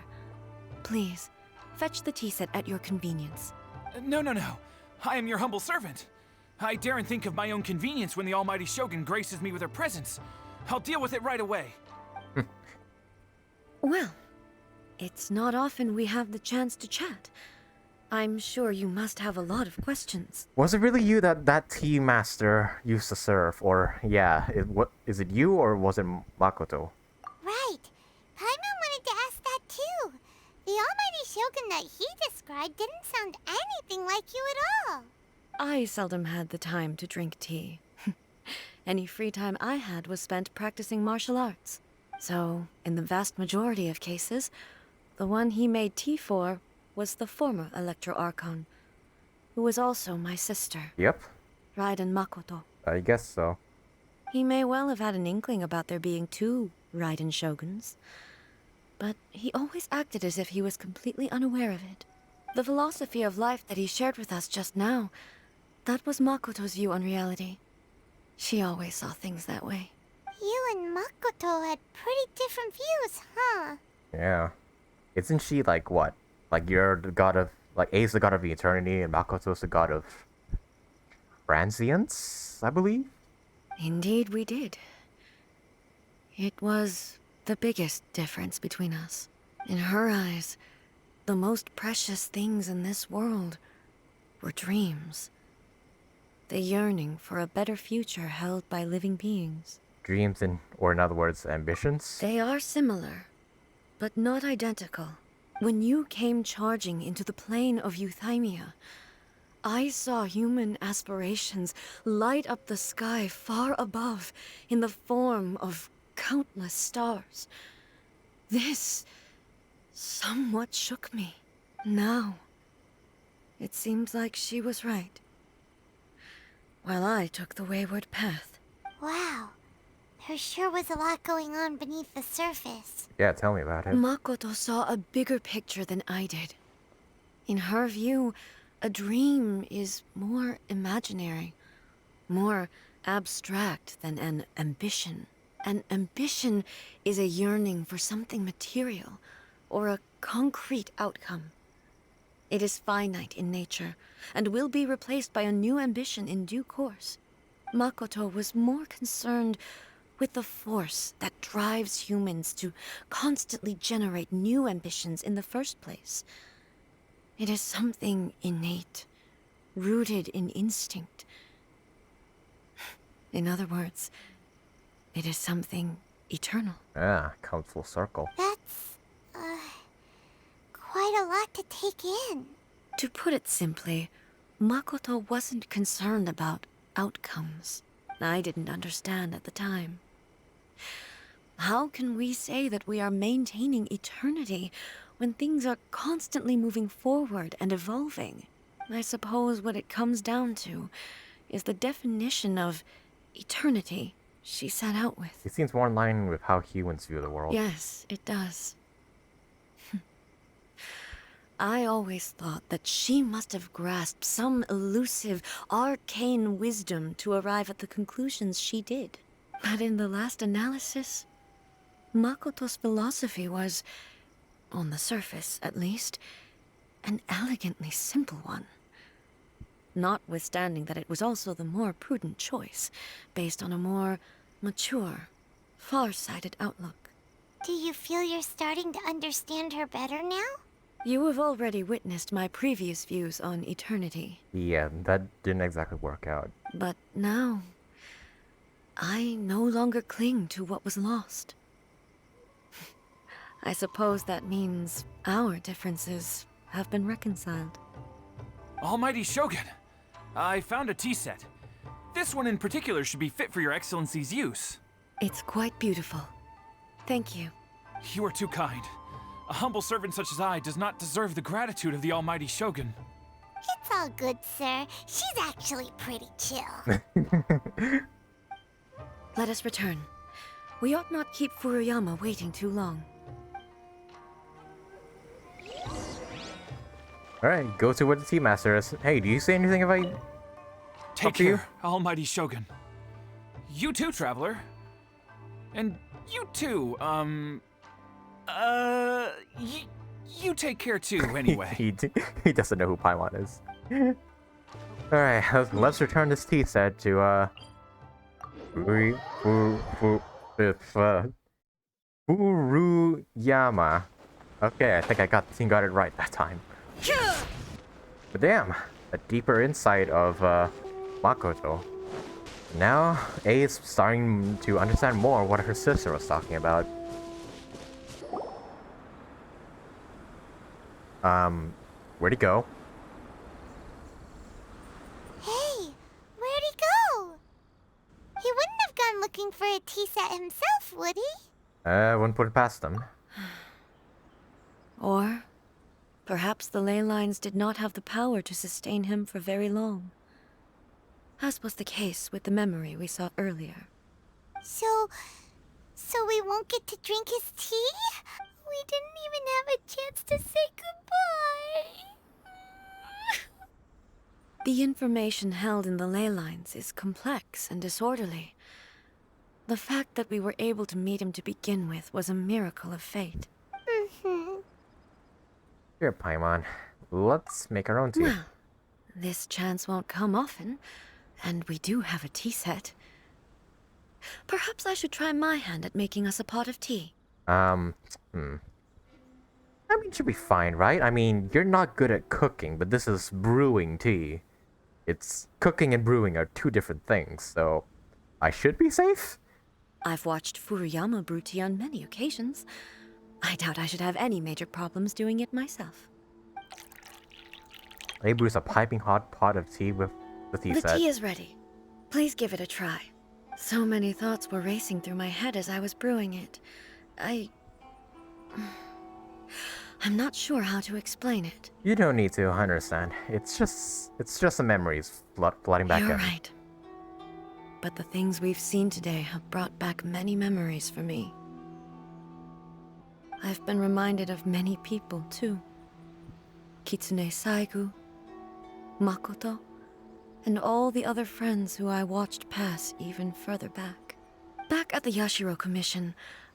D: Please, fetch the tea set at your convenience.
G: No. I am your humble servant. I daren't think of my own convenience when the almighty Shogun graces me with her presence. I'll deal with it right away.
D: Well, it's not often we have the chance to chat. I'm sure you must have a lot of questions.
A: Was it really you that tea master used to serve? Or, yeah, is it you or was it Makoto?
C: Right. Paimon wanted to ask that too. The almighty Shogun that he described didn't sound anything like you at all.
D: I seldom had the time to drink tea. Any free time I had was spent practicing martial arts. So, in the vast majority of cases, the one he made tea for was the former Electro Archon, who was also my sister.
A: Yep.
D: Raiden Makoto.
A: I guess so.
D: He may well have had an inkling about there being two Raiden Shoguns, but he always acted as if he was completely unaware of it. The philosophy of life that he shared with us just now, that was Makoto's view on reality. She always saw things that way.
C: You and Makoto had pretty different views, huh?
A: Yeah. Isn't she like what? Like you're the god of, like A's the god of the eternity and Makoto's the god of transience, I believe?
D: Indeed we did. It was the biggest difference between us. In her eyes, the most precious things in this world were dreams. The yearning for a better future held by living beings.
A: Dreams or in other words, ambitions?
D: They are similar, but not identical. When you came charging into the plane of Euthymia, I saw human aspirations light up the sky far above in the form of countless stars. This somewhat shook me. Now, it seems like she was right, while I took the wayward path.
C: Wow. There sure was a lot going on beneath the surface.
A: Yeah, tell me about it.
D: Makoto saw a bigger picture than I did. In her view, a dream is more imaginary, more abstract than an ambition. An ambition is a yearning for something material, or a concrete outcome. It is finite in nature, and will be replaced by a new ambition in due course. Makoto was more concerned with the force that drives humans to constantly generate new ambitions in the first place. It is something innate, rooted in instinct. In other words, it is something eternal.
A: Yeah, come full circle.
C: That's, quite a lot to take in.
D: To put it simply, Makoto wasn't concerned about outcomes. I didn't understand at the time. How can we say that we are maintaining eternity when things are constantly moving forward and evolving? I suppose what it comes down to is the definition of eternity she set out with.
A: It seems more in line with how humans view the world.
D: Yes, it does. I always thought that she must have grasped some elusive, arcane wisdom to arrive at the conclusions she did. But in the last analysis, Makoto's philosophy was, on the surface at least, an elegantly simple one. Notwithstanding that it was also the more prudent choice, based on a more mature, far-sighted outlook.
C: Do you feel you're starting to understand her better now?
D: You have already witnessed my previous views on eternity.
A: Yeah, that didn't exactly work out.
D: But now, I no longer cling to what was lost. I suppose that means our differences have been reconciled.
G: Almighty Shogun, I found a tea set. This one in particular should be fit for your Excellency's use.
D: It's quite beautiful. Thank you.
G: You are too kind. A humble servant such as I does not deserve the gratitude of the Almighty Shogun.
C: It's all good, sir. She's actually pretty chill.
D: Let us return. We ought not keep Furuyama waiting too long.
A: Alright, go to where the tea master is. Hey, do you say anything if I
G: Take
A: talk to you?
G: care, Almighty Shogun. You too, traveler. And you too, you take care too, anyway.
A: he doesn't know who Paimon is. Alright, let's return this tea set to, Furuyama. Okay, I think I got it right that time. But damn, a deeper insight of, Makoto. Now, A is starting to understand more what her sister was talking about. Where'd he go?
C: Hey, where'd he go? He wouldn't have gone looking for a tea set himself, would he?
A: Wouldn't put it past him.
D: Or perhaps the ley lines did not have the power to sustain him for very long, as was the case with the memory we saw earlier.
C: So we won't get to drink his tea? We didn't even have a chance to say goodbye.
D: The information held in the ley lines is complex and disorderly. The fact that we were able to meet him to begin with was a miracle of fate.
A: Here, Paimon. Let's make our own tea.
D: Well, this chance won't come often, and we do have a tea set. Perhaps I should try my hand at making us a pot of tea.
A: I mean, it should be fine, right? I mean, you're not good at cooking, but this is brewing tea. It's cooking and brewing are two different things, so I should be safe?
D: I've watched Furuyama brew tea on many occasions. I doubt I should have any major problems doing it myself.
A: He brews a piping hot pot of tea with the tea set.
D: The tea is ready. Please give it a try. So many thoughts were racing through my head as I was brewing it. I'm not sure how to explain it.
A: You don't need to, I understand. It's just the memories flooding back in.
D: You're right. but the things we've seen today have brought back many memories for me. I've been reminded of many people, too. Kitsune Saigu, Makoto, and all the other friends who I watched pass even further back. Back at the Yashiro Commission,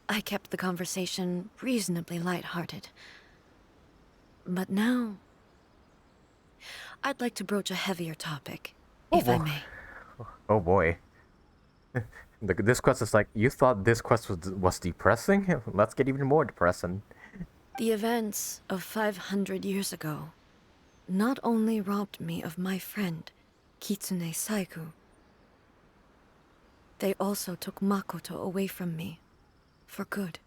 D: I kept the conversation reasonably lighthearted. But now, I'd like to broach a heavier topic, if I may.
A: Oh boy. This quest is like, you thought this quest was depressing? Let's get even more depressing.
D: The events of 500 years ago not only robbed me of my friend, Kitsune Saigu, they also took Makoto away from me, for good.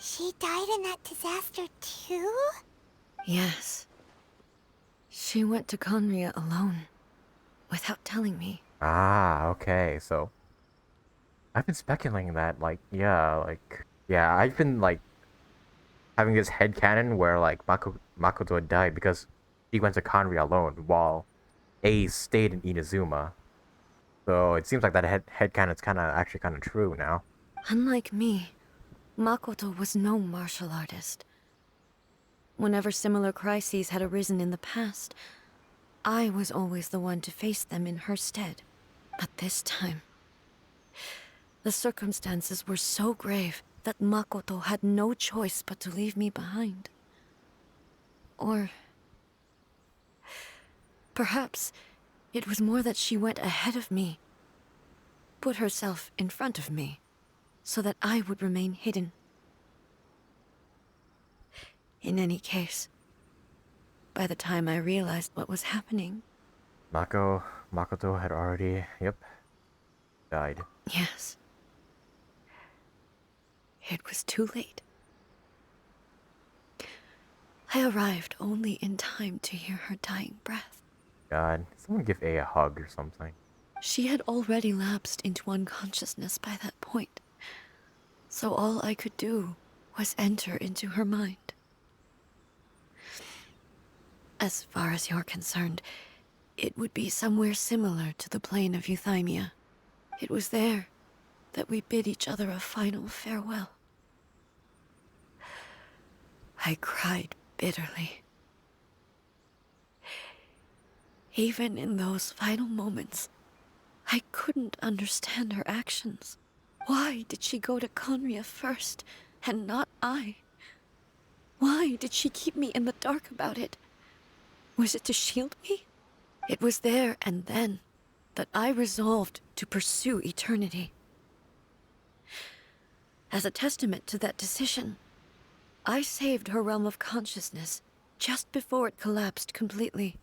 C: She died in that disaster too?
D: Yes. She went to Conria alone, without telling me.
A: Ah, okay, so I've been speculating that, I've been, having this headcanon where, Makoto had died because she went to Conria alone, while A stayed in Inazuma. So it seems like that headcanon's actually kind of true now.
D: Unlike me, Makoto was no martial artist. Whenever similar crises had arisen in the past, I was always the one to face them in her stead. But this time, the circumstances were so grave that Makoto had no choice but to leave me behind. Or perhaps it was more that she went ahead of me, put herself in front of me, so that I would remain hidden. In any case, by the time I realized what was happening...
A: Makoto had already, died.
D: Yes. It was too late. I arrived only in time to hear her dying breath.
A: God, someone give A hug or something.
D: She had already lapsed into unconsciousness by that point, so all I could do was enter into her mind. As far as you're concerned, it would be somewhere similar to the plane of Euthymia. It was there that we bid each other a final farewell. I cried bitterly. Even in those final moments, I couldn't understand her actions. Why did she go to Conria first, and not I? Why did she keep me in the dark about it? Was it to shield me? It was there and then that I resolved to pursue eternity. As a testament to that decision, I saved her realm of consciousness just before it collapsed completely,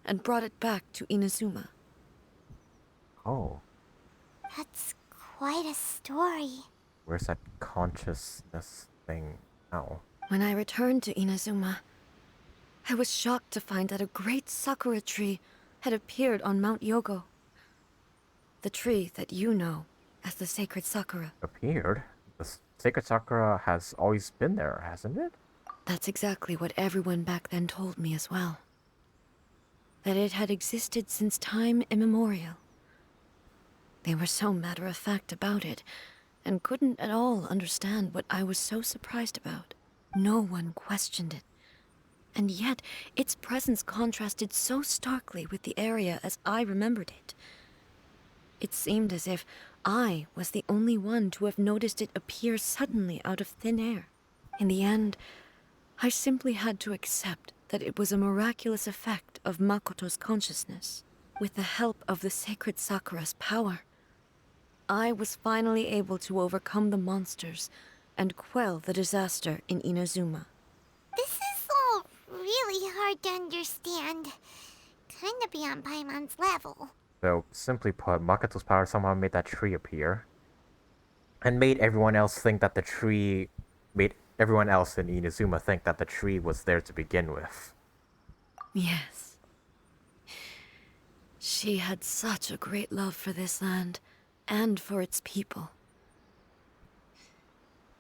D: and brought it back to Inazuma.
A: Oh.
C: That's quite a story.
A: Where's that consciousness thing now?
D: When I returned to Inazuma, I was shocked to find that a great Sakura tree had appeared on Mount Yogo. The tree that you know as the Sacred Sakura.
A: Appeared? The Sacred Sakura has always been there, hasn't it?
D: That's exactly what everyone back then told me as well. That it had existed since time immemorial. They were so matter-of-fact about it, and couldn't at all understand what I was so surprised about. No one questioned it. And yet, its presence contrasted so starkly with the area as I remembered it. It seemed as if I was the only one to have noticed it appear suddenly out of thin air. In the end, I simply had to accept that it was a miraculous effect of Makoto's consciousness. With the help of the Sacred Sakura's power, I was finally able to overcome the monsters and quell the disaster in Inazuma.
C: This is all really hard to understand. Kinda beyond Paimon's level.
A: So, simply put, Makoto's power somehow made that tree appear. And made everyone else think that the tree... Made everyone else in Inazuma think that the tree was there to begin with.
D: Yes. She had such a great love for this land, and for its people.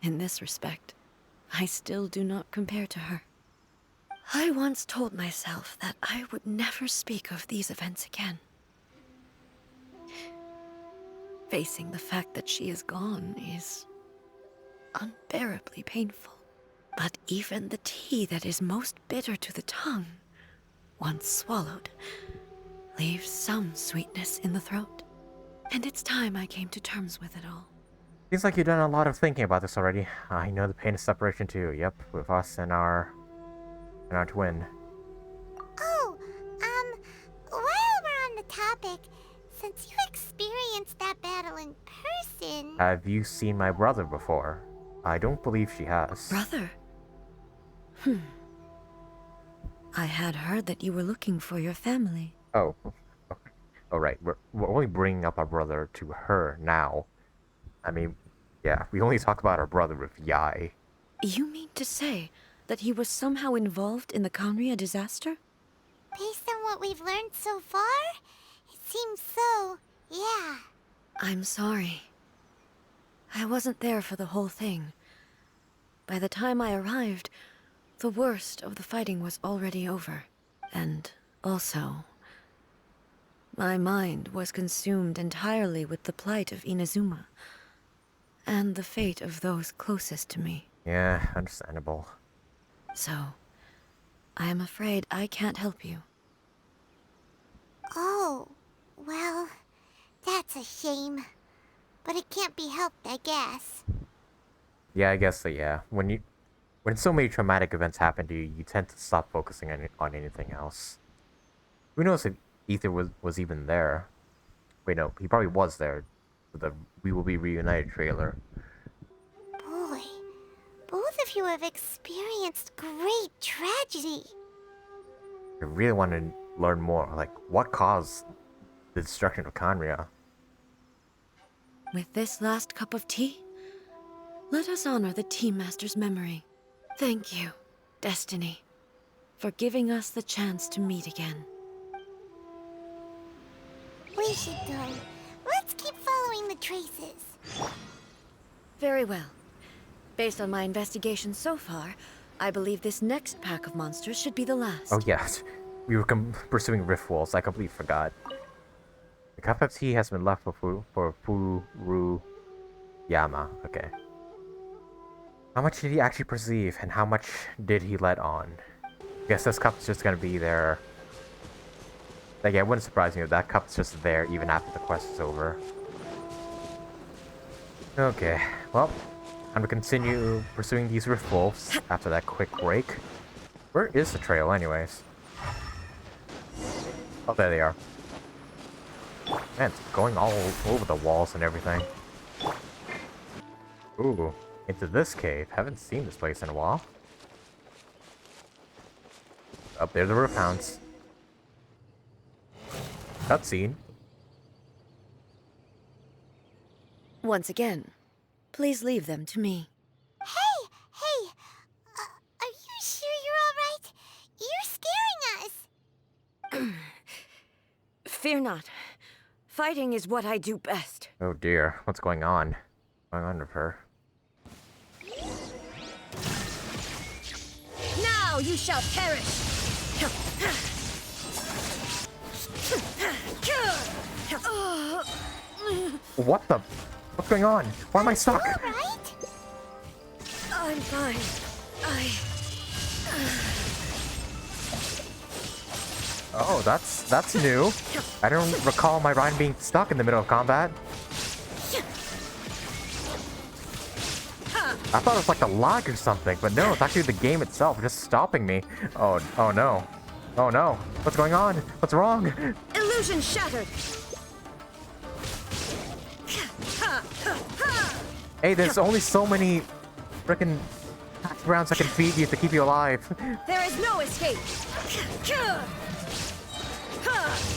D: In this respect, I still do not compare to her. I once told myself that I would never speak of these events again. Facing the fact that she is gone is unbearably painful. But even the tea that is most bitter to the tongue, once swallowed, leaves some sweetness in the throat. And it's time I came to terms with it all.
A: Seems like you've done a lot of thinking about this already. I know the pain of separation too. Yep, with us and our twin.
C: Oh, while we're on the topic, since you experienced that battle in person...
A: Have you seen my brother before? I don't believe she has.
D: Brother? I had heard that you were looking for your family.
A: Oh. Okay. Oh, right. We're only bringing up our brother to her now. I mean, yeah, we only talk about our brother with Yae.
D: You mean to say that he was somehow involved in the Conria disaster?
C: Based on what we've learned so far, it seems so, yeah.
D: I'm sorry. I wasn't there for the whole thing. By the time I arrived, the worst of the fighting was already over. And also, my mind was consumed entirely with the plight of Inazuma and the fate of those closest to me.
A: Yeah, understandable.
D: So, I am afraid I can't help you.
C: Oh, well, that's a shame. But it can't be helped, I guess.
A: Yeah, I guess so, yeah. When so many traumatic events happen to you, you tend to stop focusing on anything else. Who knows if Ether was even there? Wait, no, he probably was there for the We Will Be Reunited trailer.
C: Boy, both of you have experienced great tragedy.
A: I really want to learn more, like, what caused the destruction of Conria?
D: With this last cup of tea, let us honor the Tea Master's memory. Thank you, Destiny, for giving us the chance to meet again.
C: We should go. Let's keep following the traces.
D: Very well. Based on my investigation so far, I believe this next pack of monsters should be the last.
A: Oh yes, we were pursuing rift walls. I completely forgot. The cup of tea has been left for Furuyama. Okay. How much did he actually perceive, and how much did he let on? Guess this cup's just gonna be there. Like, yeah, it wouldn't surprise me if that cup's just there even after the quest is over. Okay, well, I'm gonna continue pursuing these rift wolves after that quick break. Where is the trail, anyways? Oh, there they are. Man, it's going all over the walls and everything. Ooh, into this cave. Haven't seen this place in a while. Up there, the roof hounds. Cutscene.
D: Once again, please leave them to me.
C: Hey! Are you sure you're alright? You're scaring us!
D: Fear not. Fighting is what I do best.
A: Oh dear, what's going on? What's going on with her?
D: Now you shall perish!
A: What the? What's going on? Why am I stuck?
C: Alright?
D: I'm fine.
A: Oh, that's new. I don't recall my Raiden being stuck in the middle of combat. I thought it was like a lag or something, but no, it's actually the game itself just stopping me. Oh no. Oh no. What's going on? What's wrong?
D: Illusion shattered!
A: Hey, there's only so many frickin' hash rounds I can feed you to keep you alive.
D: There is no escape!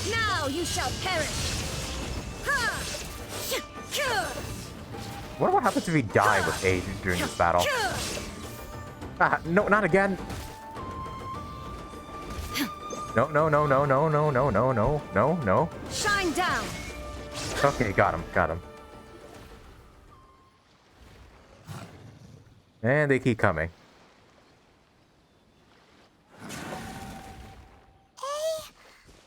D: Now you shall perish!
A: I wonder what happens if we die with age during this battle. Ah, no, not again. No.
D: Shine down!
A: Okay, got him. And they keep coming.
C: Hey,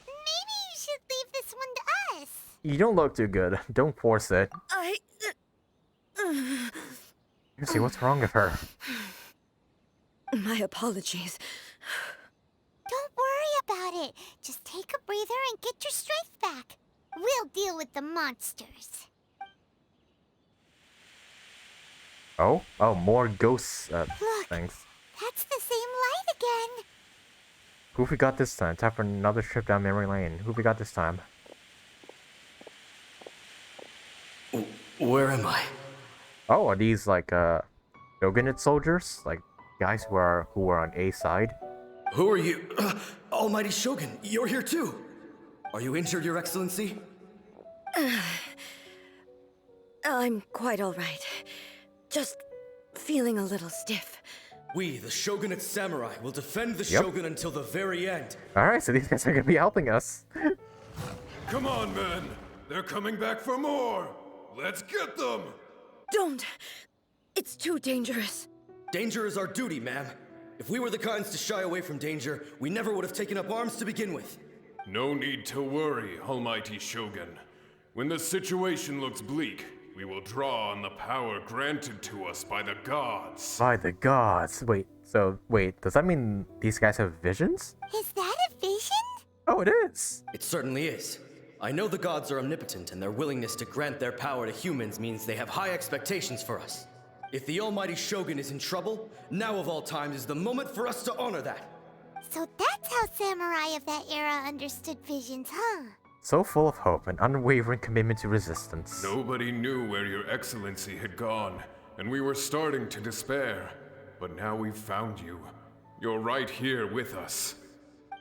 C: maybe you should leave this one to us.
A: You don't look too good. Don't force it. Let's see what's wrong with her.
D: My apologies.
C: Don't worry about it. Just take a breather and get your strength back. We'll deal with the monsters.
A: Oh, more ghosts
C: Look,
A: things.
C: that's the same light again.
A: Who have we got this time? Time for another trip down memory lane. Who have we got this time?
E: Where am I?
A: Oh, are these like Shogunate soldiers? Like guys who are on A side?
E: Who are you? Almighty Shogun, you're here too. Are you injured, Your Excellency?
D: I'm quite all right. Just feeling a little stiff.
E: We, the Shogunate Samurai, will defend the
A: Yep.
E: Shogun until the very end.
A: Alright, so these guys are gonna be helping us.
H: Come on, men. They're coming back for more. Let's get them.
D: Don't! It's too dangerous.
E: Danger is our duty, ma'am. If we were the kinds to shy away from danger, we never would have taken up arms to begin with.
H: No need to worry, Almighty Shogun. When the situation looks bleak, we will draw on the power granted to us by the gods.
A: By the gods. Wait, does that mean these guys have visions?
C: Is that a vision?
A: Oh, it is.
E: It certainly is. I know the gods are omnipotent, and their willingness to grant their power to humans means they have high expectations for us. If the Almighty Shogun is in trouble, now of all times is the moment for us to honor that.
C: So that's how samurai of that era understood visions, huh?
A: So full of hope and unwavering commitment to resistance.
H: Nobody knew where Your Excellency had gone, and we were starting to despair. But now we've found you. You're right here with us.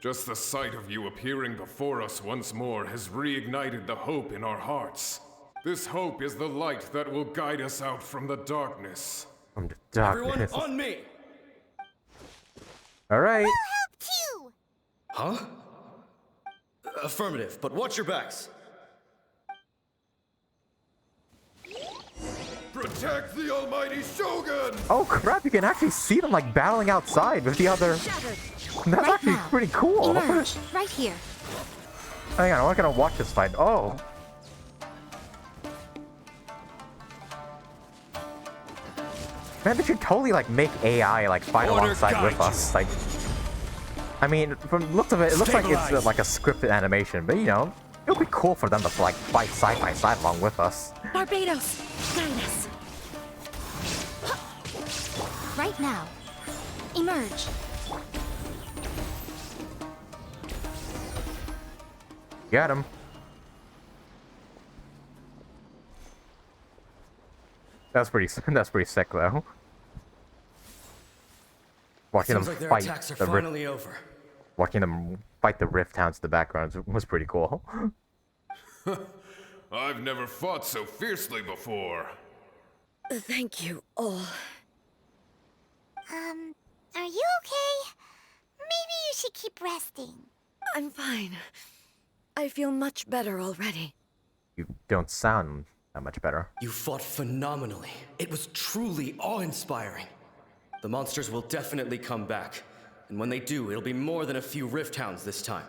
H: Just the sight of you appearing before us once more has reignited the hope in our hearts. This hope is the light that will guide us out from the darkness.
A: From the darkness.
E: Everyone on me!
A: Alright.
C: Help too!
E: Huh? Affirmative, but watch your backs.
H: Protect the Almighty Shogun!
A: Oh crap, you can actually see them like battling outside with the other... That's actually pretty cool.
B: Emerge, right here.
A: Hang on, I'm not gonna watch this fight. Oh. Man, they should totally like make AI like fight alongside with us. Like, I mean, from the looks of it, it looks like it's like a scripted animation, but you know, it would be cool for them to like fight side by side along with us.
B: Barbados, guide us. Right now. Emerge.
A: Got him. That's pretty sick though. Watching
E: Seems
A: them
E: like their
A: fight
E: attacks are
A: the
E: finally over.
A: Watching them fight the Rift Hounds in the background was pretty cool.
H: I've never fought so fiercely before.
D: Thank you all.
C: Are you okay? Maybe you should keep resting.
D: I'm fine. I feel much better already.
A: You don't sound that much better.
E: You fought phenomenally. It was truly awe-inspiring. The monsters will definitely come back. And when they do, it'll be more than a few Rift Hounds this time.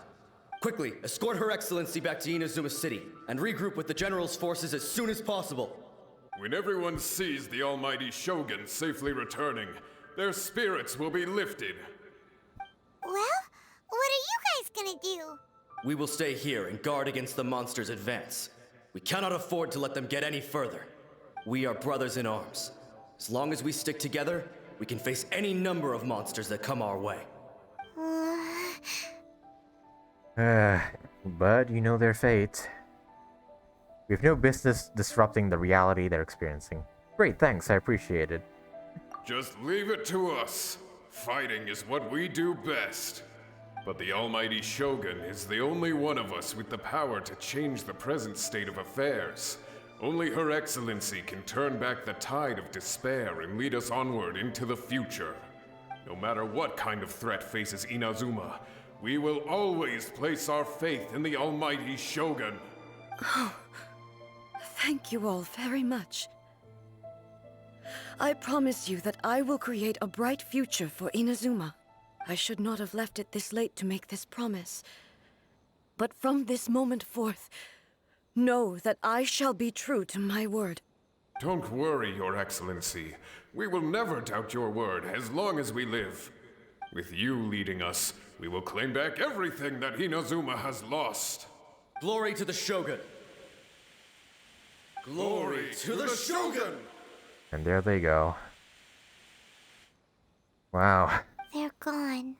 E: Quickly, escort Her Excellency back to Inazuma City, and regroup with the General's forces as soon as possible.
H: When everyone sees the Almighty Shogun safely returning, their spirits will be lifted.
C: Well, what are you guys gonna do?
E: We will stay here and guard against the monsters' advance. We cannot afford to let them get any further. We are brothers in arms. As long as we stick together, we can face any number of monsters that come our way.
A: But you know their fate. We have no business disrupting the reality they're experiencing. Great, thanks, I appreciate it.
H: Just leave it to us. Fighting is what we do best. But the Almighty Shogun is the only one of us with the power to change the present state of affairs. Only Her Excellency can turn back the tide of despair and lead us onward into the future. No matter what kind of threat faces Inazuma, we will always place our faith in the Almighty Shogun.
D: Oh, thank you all very much. I promise you that I will create a bright future for Inazuma. I should not have left it this late to make this promise. But from this moment forth, know that I shall be true to my word.
H: Don't worry, Your Excellency. We will never doubt your word as long as we live. With you leading us, we will claim back everything that Inazuma has lost.
I: Glory to the Shogun! Glory to the Shogun!
A: And there they go. Wow.
C: They're gone.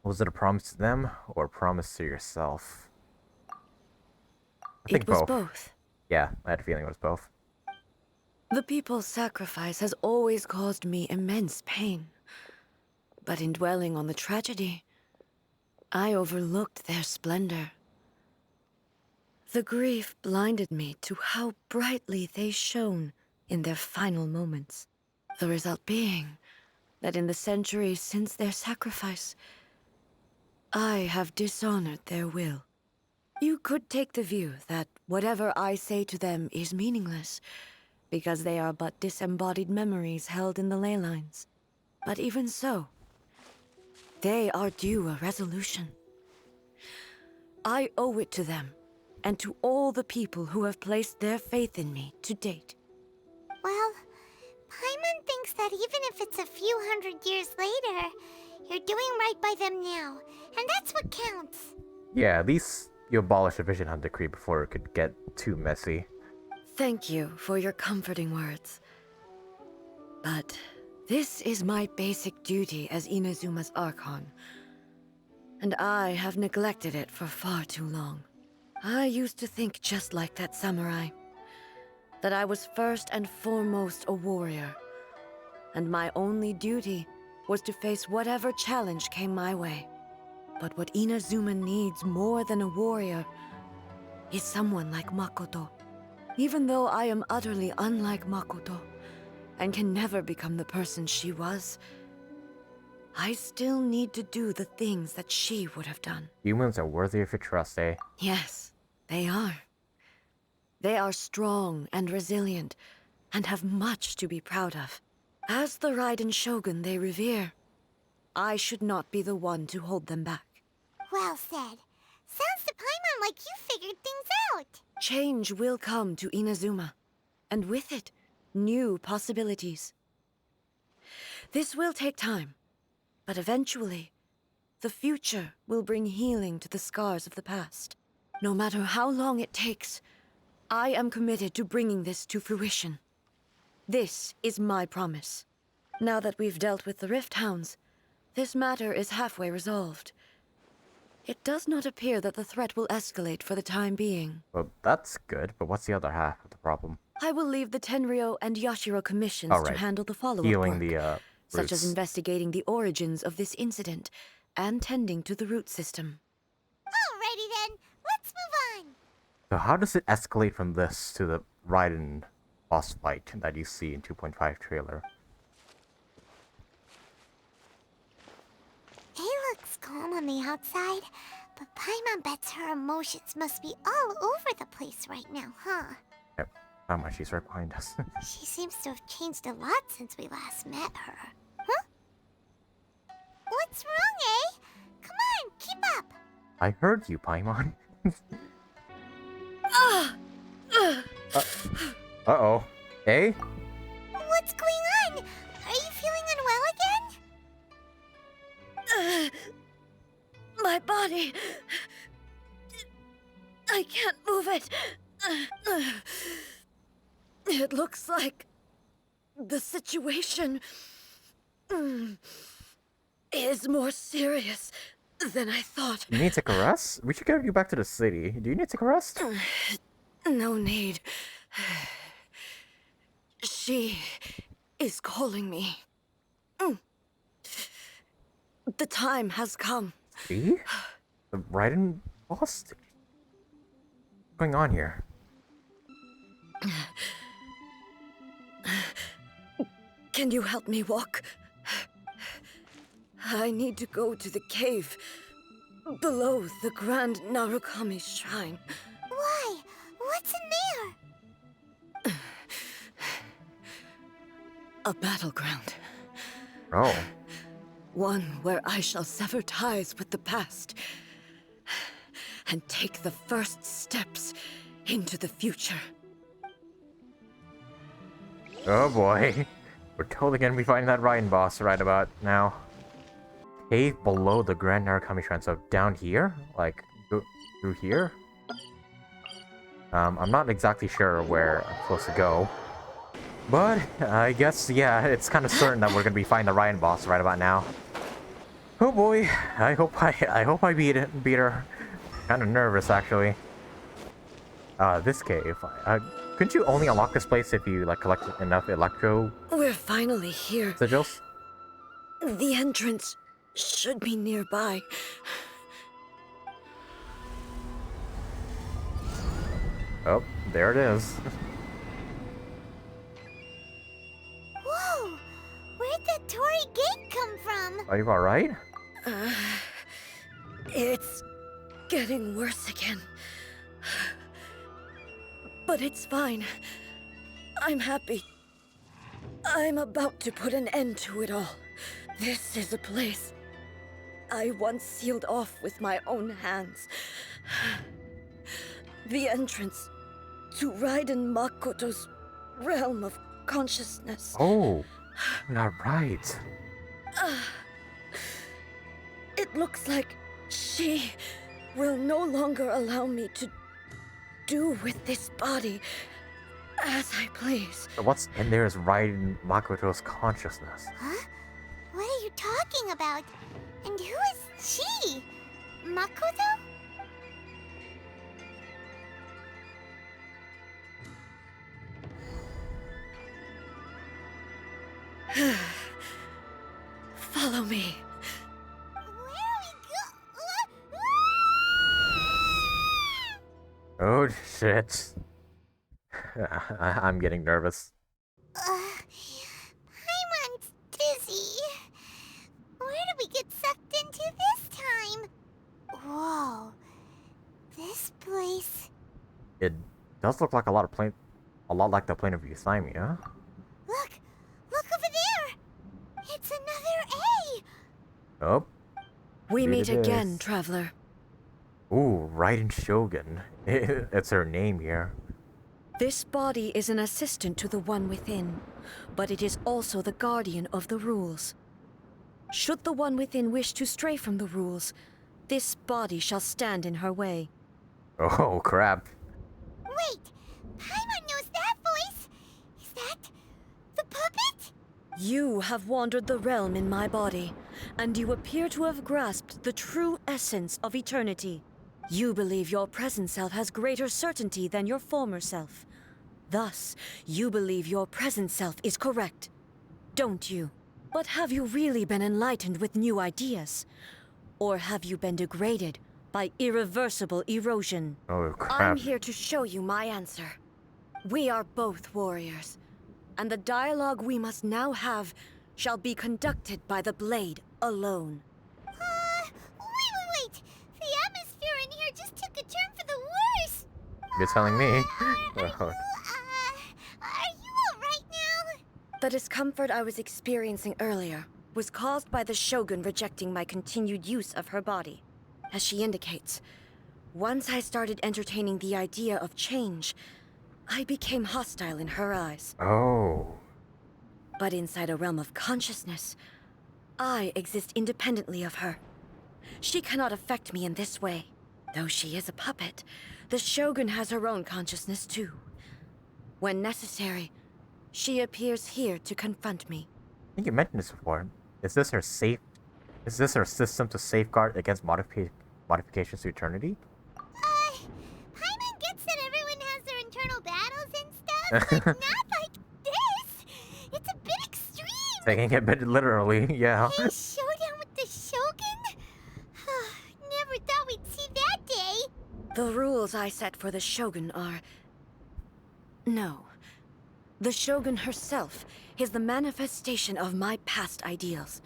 A: Was it a promise to them or a promise to yourself? I think
D: It was both.
A: Yeah, I had a feeling it was both.
D: The people's sacrifice has always caused me immense pain. But in dwelling on the tragedy, I overlooked their splendor. The grief blinded me to how brightly they shone in their final moments. The result being that in the centuries since their sacrifice, I have dishonored their will. You could take the view that whatever I say to them is meaningless, because they are but disembodied memories held in the ley lines. But even so, they are due a resolution. I owe it to them, and to all the people who have placed their faith in me to date.
C: Well, Paimon thinks that even if it's a few hundred years later, you're doing right by them now, and that's what counts.
A: Yeah, at least you abolished the Vision Hunt decree before it could get too messy.
D: Thank you for your comforting words. But this is my basic duty as Inazuma's Archon, and I have neglected it for far too long. I used to think just like that samurai, that I was first and foremost a warrior, and my only duty was to face whatever challenge came my way. But what Inazuma needs more than a warrior is someone like Makoto. Even though I am utterly unlike Makoto, and can never become the person she was, I still need to do the things that she would have done.
A: Humans are worthy of your trust, eh?
D: Yes, they are. They are strong and resilient, and have much to be proud of. As the Raiden Shogun they revere, I should not be the one to hold them back.
C: Well said. Sounds to Paimon like you figured things out.
D: Change will come to Inazuma, and with it, new possibilities. This will take time, but eventually, the future will bring healing to the scars of the past. No matter how long it takes, I am committed to bringing this to fruition. This is my promise. Now that we've dealt with the Rift Hounds, this matter is halfway resolved. It does not appear that the threat will escalate for the time being.
A: Well, that's good, but what's the other half of the problem?
D: I will leave the Tenryo and Yashiro commissions
A: All
D: to
A: right.
D: handle the follow-up
A: Healing
D: work,
A: the
D: such as
A: roots.
D: investigating the origins of this incident and tending to the root system.
C: Alrighty then, let's move on.
A: So how does it escalate from this to the Raiden boss fight that you see in 2.5 trailer?
C: He looks calm on the outside, but Paimon bets her emotions must be all over the place right now, huh?
A: Yep, how much she's right behind us.
C: She seems to have changed a lot since we last met her. Huh? What's wrong, eh? Come on, keep up!
A: I heard you, Paimon. Uh-oh. Eh?
C: What's going on? Are you feeling unwell again?
D: My body... I can't move it. It looks like the situation is more serious than I thought.
A: You need to take a rest? We should get you back to the city. Do you need to take a rest?
D: No need. She is calling me. The time has come.
A: See? The Raiden boss? What's going on here?
D: Can you help me walk? I need to go to the cave below the Grand Narukami Shrine.
C: Why? What's in there?
D: A battleground.
A: Oh.
D: One where I shall sever ties with the past and take the first steps into the future.
A: Oh boy. We're totally gonna be fighting that Raiden boss right about now. Cave below the Grand Narukami Shrine. So down here? Like, go through here? I'm not exactly sure where I'm supposed to go. But, I guess, yeah, it's kind of certain that we're gonna be fighting the Raiden boss right about now. Oh boy, I hope I beat her. Kind of nervous, actually. This cave. Couldn't you only unlock this place if you, like, collect enough electro
D: We're finally here.
A: sigils?
D: The entrance should be nearby.
A: Oh, there it is.
C: Whoa! Where'd that Torii gate come from?
A: Are you alright?
D: It's getting worse again. But it's fine. I'm happy. I'm about to put an end to it all. This is a place I once sealed off with my own hands. The entrance to Raiden Makoto's realm of consciousness.
A: Oh, you're right.
D: It looks like she will no longer allow me to do with this body as I please.
A: So what's in there is Raiden Makoto's consciousness.
C: Huh? What are you talking about? And who is she? Makoto?
D: Follow me.
C: Where are we go?
A: Oh shit. I'm getting nervous.
C: Paimon's dizzy. Where did we get sucked into this time? Whoa. This place.
A: It does look like a lot like the plane of Euthymia.
C: Look! Look over there! It's another A!
A: Oh.
D: We
A: Indeed
D: meet
A: it
D: again,
A: is.
D: traveler.
A: Ooh, Raiden Shogun. It's her name here.
D: This body is an assistant to the one within, but it is also the guardian of the rules. Should the one within wish to stray from the rules, this body shall stand in her way.
A: Oh crap.
C: Wait! Paimon knows that voice! Is that the puppet?
D: You have wandered the realm in my body, and you appear to have grasped the true essence of eternity. You believe your present self has greater certainty than your former self. Thus, you believe your present self is correct, don't you? But have you really been enlightened with new ideas? Or have you been degraded by irreversible erosion?
A: Oh crap.
D: I'm here to show you my answer. We are both warriors, and the dialogue we must now have shall be conducted by the blade alone.
C: Wait! The atmosphere in here just took a turn for the worse!
A: You're telling me.
C: Are you alright now?
D: The discomfort I was experiencing earlier was caused by the Shogun rejecting my continued use of her body. As she indicates, once I started entertaining the idea of change, I became hostile in her eyes.
A: Oh.
D: But inside a realm of consciousness, I exist independently of her. She cannot affect me in this way. Though she is a puppet, the Shogun has her own consciousness too. When necessary, she appears here to confront me.
A: I think you mentioned this before. Is this her system to safeguard against modifications to eternity?
C: Paimon gets that everyone has their internal battles and stuff, but not like this! It's a bit extreme!
A: Taking it a bit literally, yeah.
C: Hey, showdown with the Shogun? Never thought we'd see that day!
D: The rules I set for the Shogun are... No. The Shogun herself is the manifestation of my past ideals.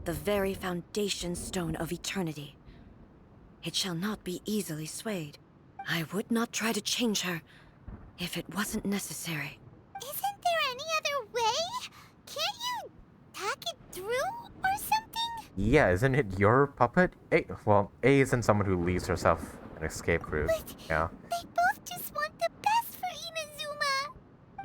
D: The very foundation stone of eternity. It shall not be easily swayed. I would not try to change her if it wasn't necessary.
C: Isn't there any other way? Can't you talk it through or something?
A: Yeah, isn't it your puppet? Well, A isn't someone who leaves herself An escape route. Yeah.
C: They both just want the best for Inazuma.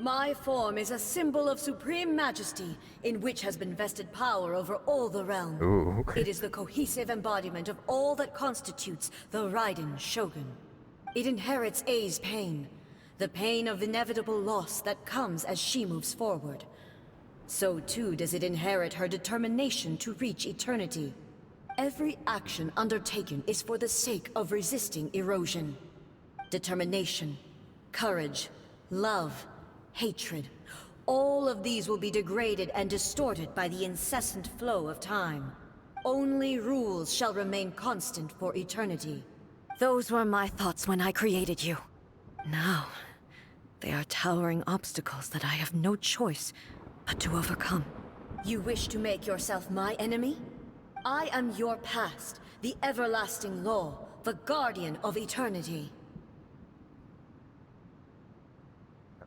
D: My form is a symbol of supreme majesty, in which has been vested power over all the realm.
A: Ooh.
D: It is the cohesive embodiment of all that constitutes the Raiden Shogun. It inherits Ai's pain, the pain of inevitable loss that comes as she moves forward. So too does it inherit her determination to reach eternity. Every action undertaken is for the sake of resisting erosion. Determination, courage, love, hatred. All of these will be degraded and distorted by the incessant flow of time. Only rules shall remain constant for eternity. Those were my thoughts when I created you. Now, they are towering obstacles that I have no choice but to overcome. You wish to make yourself my enemy? I am your past, the everlasting law, the guardian of eternity.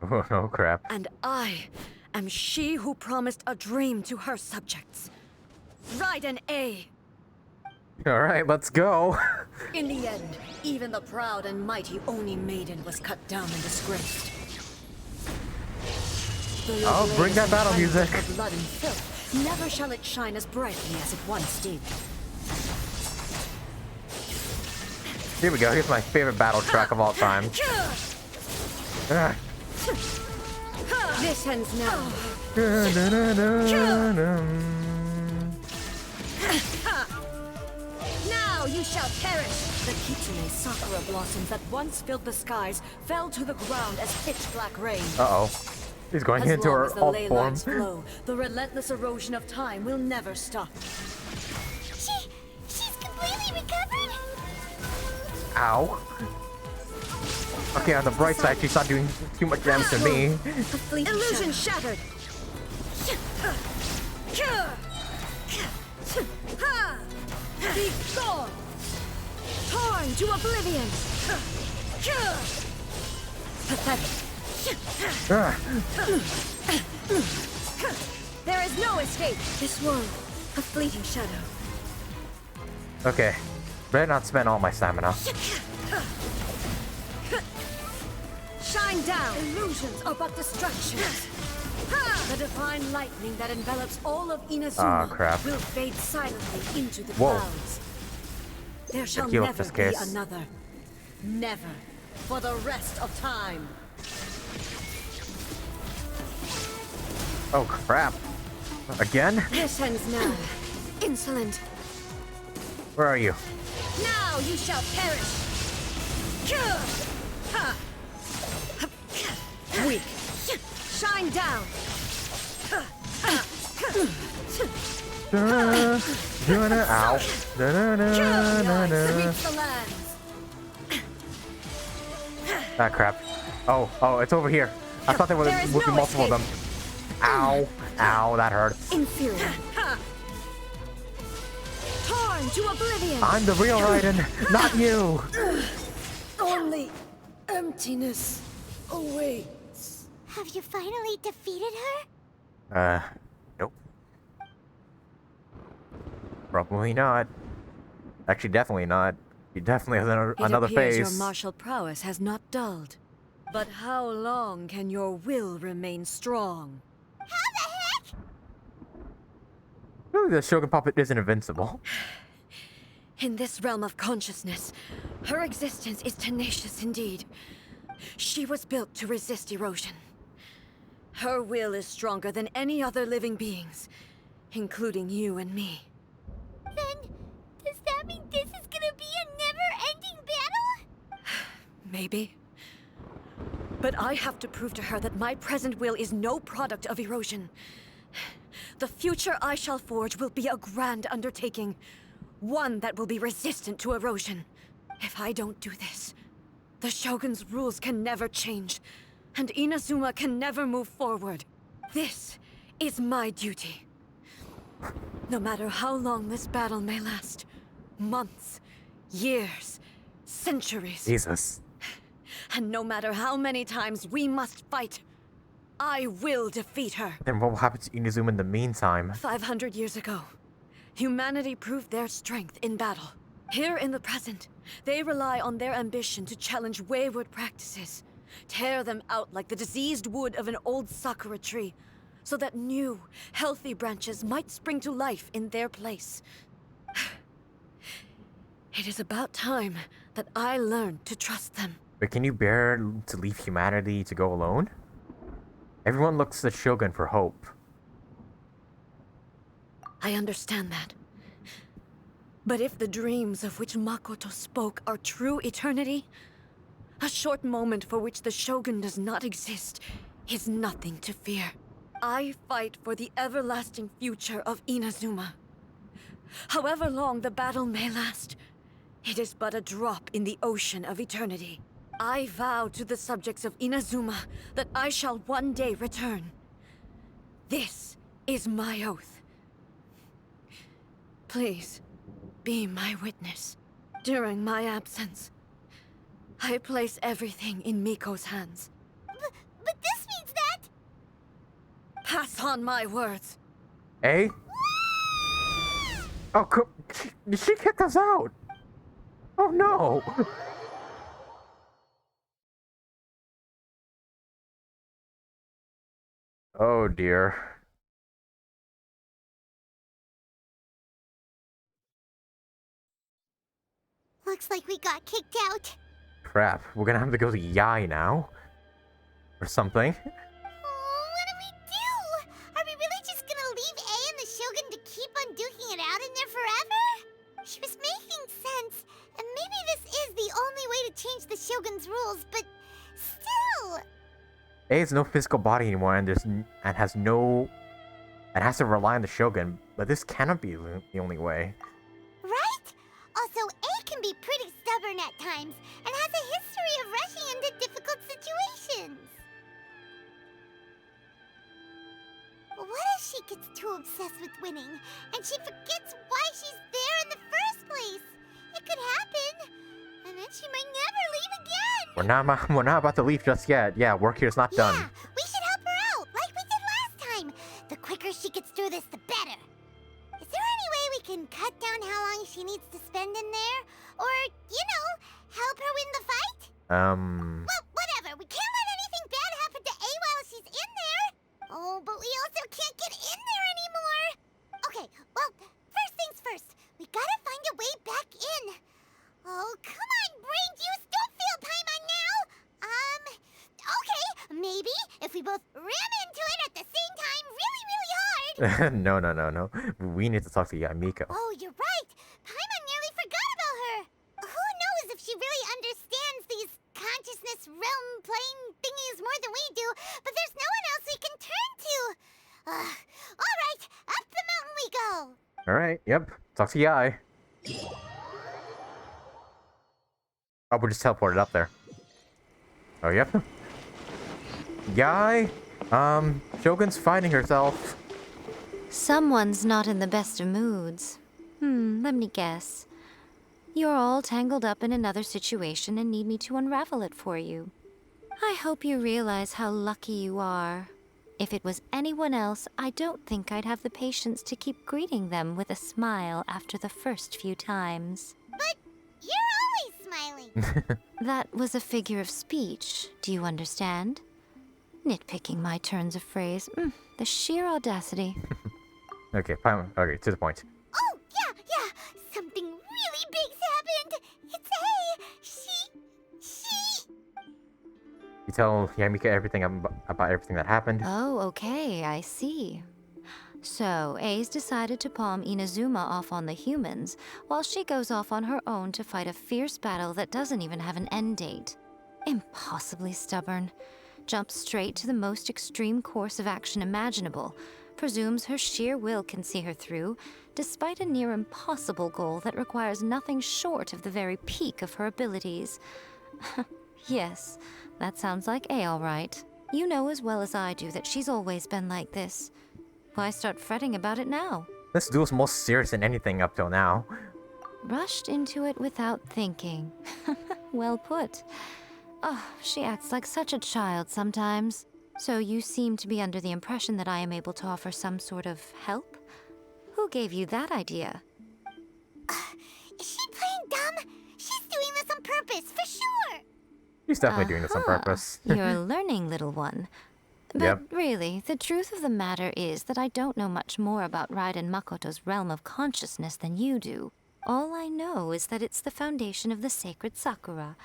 A: Oh crap.
D: And I am she who promised a dream to her subjects. Raiden A.
A: Alright, let's go.
D: In the end, even the proud and mighty Oni maiden was cut down and disgraced.
A: Oh, bring that battle music.
D: Of blood and filth, never shall it shine as brightly as it once did.
A: Here we go. Here's my favorite battle track of all time.
D: This ends now. Now you shall perish! The Kitsune Sakura blossoms that once filled the skies fell to the ground as pitch-black rain.
A: Uh-oh. He's going
D: As
A: into
D: long
A: her
D: as the
A: alt
D: ley
A: form.
D: lines flow, the relentless erosion of time will never stop.
C: She's completely recovered?
A: Ow. Okay, on the bright side, she's not doing too much damage to me.
D: Illusion shattered! Be gone! Torn to oblivion! Pathetic. There is no escape! This world, a fleeting shadow.
A: Okay. Better not spend all my stamina.
D: Shine down! Illusions are but distractions. The divine lightning that envelops all of Inazuma
A: crap.
D: will fade silently into the
A: Whoa.
D: clouds. There shall
A: heal up
D: never
A: this
D: be
A: case.
D: another. Never. For the rest of time.
A: Oh crap. Again?
D: This ends now. Insolent.
A: Where are you?
D: Now you shall perish. Weak. Shine down.
A: Ow.
D: Reach the lands.
A: Ah, crap. Oh, it's over here. I thought there would
D: There is
A: be
D: no
A: multiple of them. Ow. Ow, that hurts.
D: Inferior. Torn to oblivion.
A: I'm the real Raiden, not you.
D: Only emptiness awaits.
C: Have you finally defeated her?
A: Nope. Probably not. Actually, definitely not. You definitely have another
D: It appears
A: phase.
D: your martial prowess has not dulled. But how long can your will remain strong?
C: How the heck?
A: Ooh, the Shogun puppet isn't invincible.
D: In this realm of consciousness, her existence is tenacious indeed. She was built to resist erosion. Her will is stronger than any other living beings, including you and me.
C: Then, does that mean this is gonna be a never-ending battle?
D: Maybe. But I have to prove to her that my present will is no product of erosion. The future I shall forge will be a grand undertaking. One that will be resistant to erosion. If I don't do this, the Shogun's rules can never change, and Inazuma can never move forward. This is my duty. No matter how long this battle may last, months, years, centuries.
A: Jesus.
D: And no matter how many times we must fight, I will defeat her.
A: Then what will happen to Inazuma in the meantime?
D: 500 years ago, humanity proved their strength in battle. Here in the present, they rely on their ambition to challenge wayward practices, tear them out like the diseased wood of an old Sakura tree, so that new, healthy branches might spring to life in their place. It is about time that I learned to trust them.
A: But can you bear to leave humanity to go alone? Everyone looks to Shogun for hope.
D: I understand that. But if the dreams of which Makoto spoke are true eternity, a short moment for which the Shogun does not exist is nothing to fear. I fight for the everlasting future of Inazuma. However long the battle may last, it is but a drop in the ocean of eternity. I vow to the subjects of Inazuma that I shall one day return. This is my oath. Please, be my witness. During my absence, I place everything in Miko's hands.
C: But this means that...
D: Pass on my words.
A: Eh? Oh, she kicked us out! Oh no! Oh dear.
C: Looks like we got kicked out.
A: Crap, we're gonna have to go to Yae now? Or something?
C: Oh, what do we do? Are we really just gonna leave A and the Shogun to keep on duking it out in there forever? She was making sense, and maybe this is the only way to change the Shogun's rules, but still...
A: A has no physical body anymore and has to rely on the Shogun, but this cannot be the only way.
C: Right? Also, A can be pretty stubborn at times, and has a history of rushing into difficult situations. What if she gets too obsessed with winning, and she forgets why she's there in the first place? It could happen, and then she might never leave again.
A: We're not about to leave just yet. Yeah, work here's not done.
C: Yeah, we should help her out, like we did last time. The quicker she gets through this, the better. Is there any way we can cut down how long she needs to spend in there? Or, you know, help her win the fight? Well, whatever. We can't let anything bad happen to A while she's in there. Oh, but we also can't get in there anymore. Okay, well, first things first. We gotta find a way back in. Oh, come on, brain juice. Don't fail Paimon now. Okay. Maybe if we both ram into it at the same time really, really hard.
A: No. We need to talk to Yae Miko.
C: Oh, you're right. Paimon nearly forgot about her. Who knows if she really understands these consciousness realm plane thingies more than we do, but there's no one else we can turn to. All right, up the mountain we go.
A: All right, yep. Talk to Yae. Oh, we're just teleported up there. Oh, yep. Yae, Shogun's fighting herself.
J: Someone's not in the best of moods. Let me guess. You're all tangled up in another situation and need me to unravel it for you. I hope you realize how lucky you are. If it was anyone else, I don't think I'd have the patience to keep greeting them with a smile after the first few times.
C: But you're always smiling.
J: That was a figure of speech, do you understand? Nitpicking my turns of phrase. The sheer audacity.
A: Okay, fine. Okay, to the point.
C: Oh, yeah. Something really big's happened. It's A. She...
A: You tell Yae Miko everything about everything that happened.
J: Oh, okay, I see. So, A's decided to palm Inazuma off on the humans, while she goes off on her own to fight a fierce battle that doesn't even have an end date. Impossibly stubborn. Jumps straight to the most extreme course of action imaginable. Presumes her sheer will can see her through, despite a near impossible goal that requires nothing short of the very peak of her abilities. Yes, that sounds like A all right. You know as well as I do that she's always been like this. Why start fretting about it now?
A: This duel's more serious than anything up till now.
J: Rushed into it without thinking. Well put. Oh, she acts like such a child sometimes. So you seem to be under the impression that I am able to offer some sort of help? Who gave you that idea?
C: Is she playing purpose, for sure!
A: He's definitely doing this on purpose.
J: You're learning, little one. But
A: Yep.
J: really, the truth of the matter is that I don't know much more about Raiden Makoto's realm of consciousness than you do. All I know is that it's the foundation of the sacred Sakura,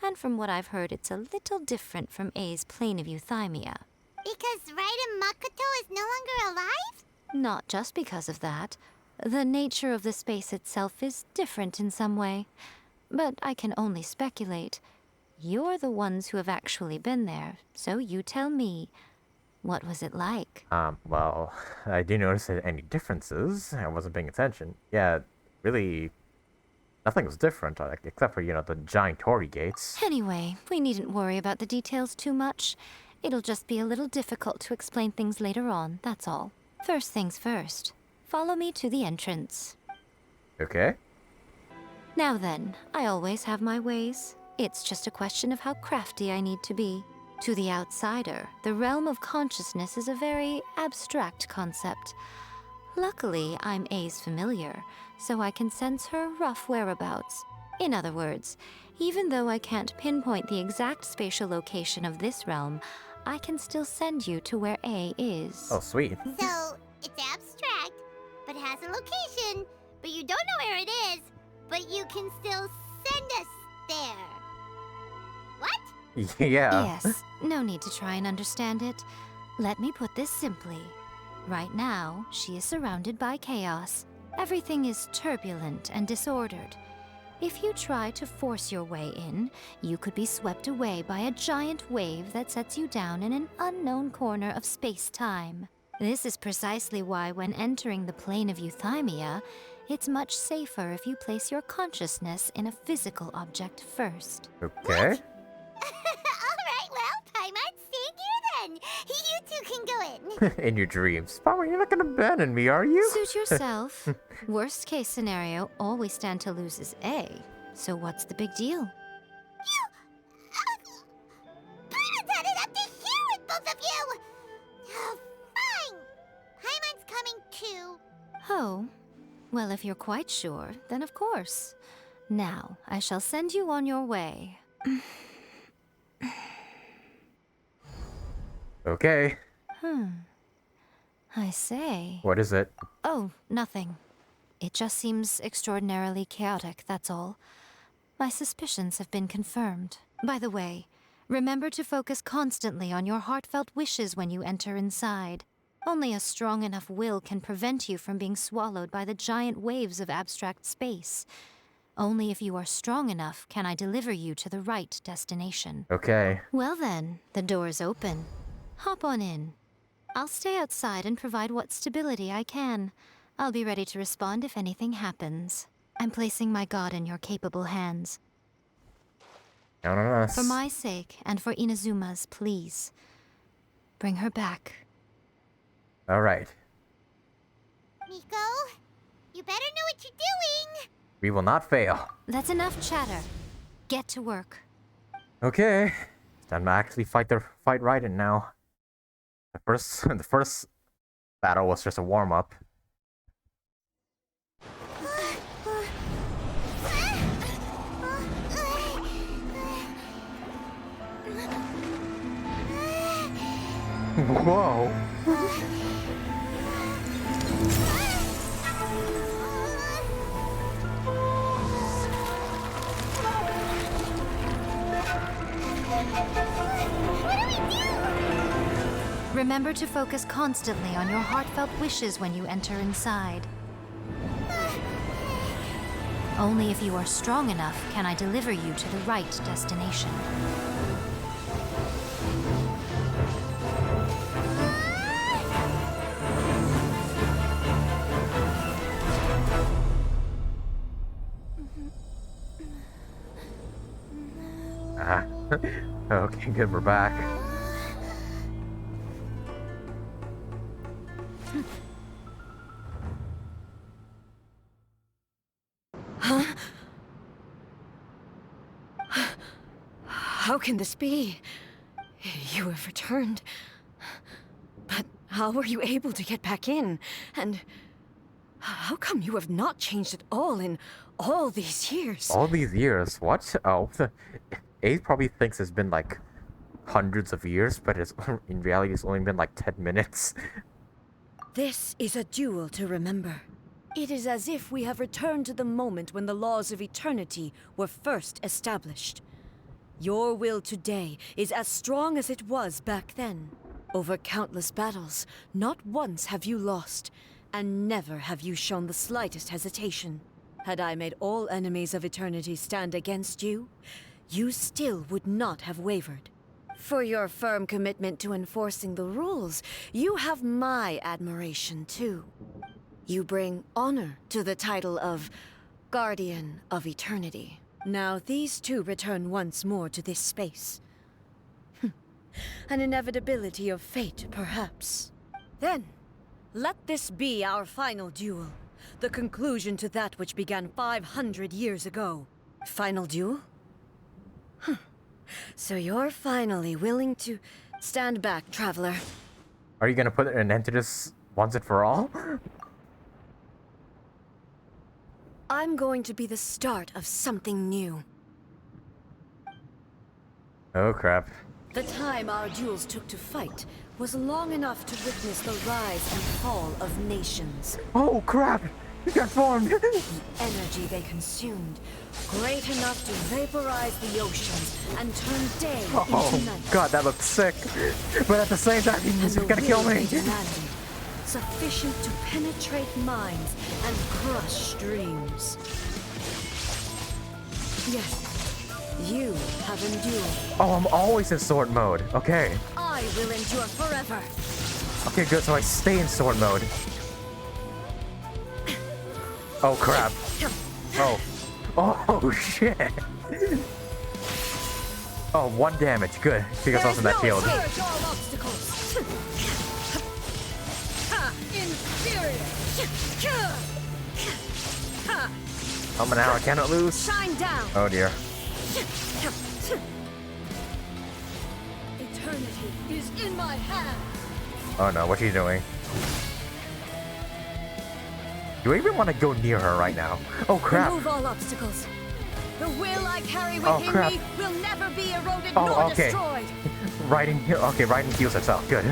J: and from what I've heard, it's a little different from A's plane of euthymia.
C: Because Raiden Makoto is no longer alive?
J: Not just because of that. The nature of the space itself is different in some way. But I can only speculate. You're the ones who have actually been there, so you tell me. What was it like?
A: Well, I do notice any differences. I wasn't paying attention. Yeah, really, nothing was different, except for, the giant torii gates.
J: Anyway, we needn't worry about the details too much. It'll just be a little difficult to explain things later on, that's all. First things first. Follow me to the entrance.
A: Okay.
J: Now then, I always have my ways. It's just a question of how crafty I need to be. To the outsider, the realm of consciousness is a very abstract concept. Luckily, I'm A's familiar, so I can sense her rough whereabouts. In other words, even though I can't pinpoint the exact spatial location of this realm, I can still send you to where A is.
A: Oh, sweet.
C: So, it's abstract, but has a location, but you don't know where it is, but you can still send us there. What?
A: Yeah.
J: Yes, no need to try and understand it. Let me put this simply. Right now, she is surrounded by chaos. Everything is turbulent and disordered. If you try to force your way in, you could be swept away by a giant wave that sets you down in an unknown corner of space-time. This is precisely why when entering the plane of euthymia, it's much safer if you place your consciousness in a physical object first.
A: Okay.
C: Alright, well, Paimon's staying here then. You two can go in.
A: In your dreams. Power, you're not gonna abandon me, are you?
J: Suit yourself. Worst case scenario, all we stand to lose is A. So what's the big deal?
C: Paimon's had it up to here with both of you! Oh, fine! Paimon's coming too.
J: Oh, well, if you're quite sure, then of course. Now, I shall send you on your way.
A: Okay.
J: I say.
A: What is it?
J: Oh, nothing. It just seems extraordinarily chaotic, that's all. My suspicions have been confirmed. By the way, remember to focus constantly on your heartfelt wishes when you enter inside. Only a strong enough will can prevent you from being swallowed by the giant waves of abstract space. Only if you are strong enough can I deliver you to the right destination.
A: Okay.
J: Well then, the door's open. Hop on in. I'll stay outside and provide what stability I can. I'll be ready to respond if anything happens. I'm placing my god in your capable hands.
A: Count on us.
J: For my sake, and for Inazuma's, please. Bring her back.
A: Alright.
C: Miko, you better know what you're doing!
A: We will not fail.
J: That's enough chatter. Get to work.
A: Okay. It's time to actually fight Raiden now. The first battle was just a warm-up. Whoa.
J: Remember to focus constantly on your heartfelt wishes when you enter inside. Only if you are strong enough can I deliver you to the right destination.
A: Okay, good, we're back.
D: How can this be? You have returned. But how were you able to get back in? And How come you have not changed at all in all these years?
A: All these years? What? Oh, Ace probably thinks it's been like hundreds of years, but in reality it's only been like 10 minutes.
D: This is a duel to remember. It is as if we have returned to the moment when the laws of eternity were first established. Your will today is as strong as it was back then. Over countless battles, not once have you lost, and never have you shown the slightest hesitation. Had I made all enemies of eternity stand against you, you still would not have wavered. For your firm commitment to enforcing the rules, you have my admiration too. You bring honor to the title of Guardian of Eternity. Now these two return once more to this space. An inevitability of fate, perhaps. Then, let this be our final duel. The conclusion to that which began 500 years ago. Final duel? So you're finally willing to stand back, traveler.
A: Are you gonna put an end to this once and for all?
D: I'm going to be the start of something new.
A: Oh crap.
D: The time our duels took to fight was long enough to witness the rise and fall of nations.
A: Oh crap! You got formed!
D: The energy they consumed, great enough to vaporize the oceans and turn day into night.
A: God, that looks sick. But at the same time, he's gonna kill me.
D: Sufficient to penetrate minds and crush streams. Yes, you have endured.
A: Oh, I'm always in sword mode. Okay.
D: I will endure forever.
A: Okay, good. So I stay in sword mode. Oh crap. Oh. Oh shit. Oh, 1 damage. Good. Because I was in that shield. Oh, but now I cannot lose.
D: Shine down.
A: Oh dear.
D: Eternity is in my hand.
A: Oh no, what's she doing? Do I even want to go near her right now? Oh crap.
D: Remove all obstacles. The will I carry within me will never be eroded nor destroyed.
A: Raiden heals herself. Good.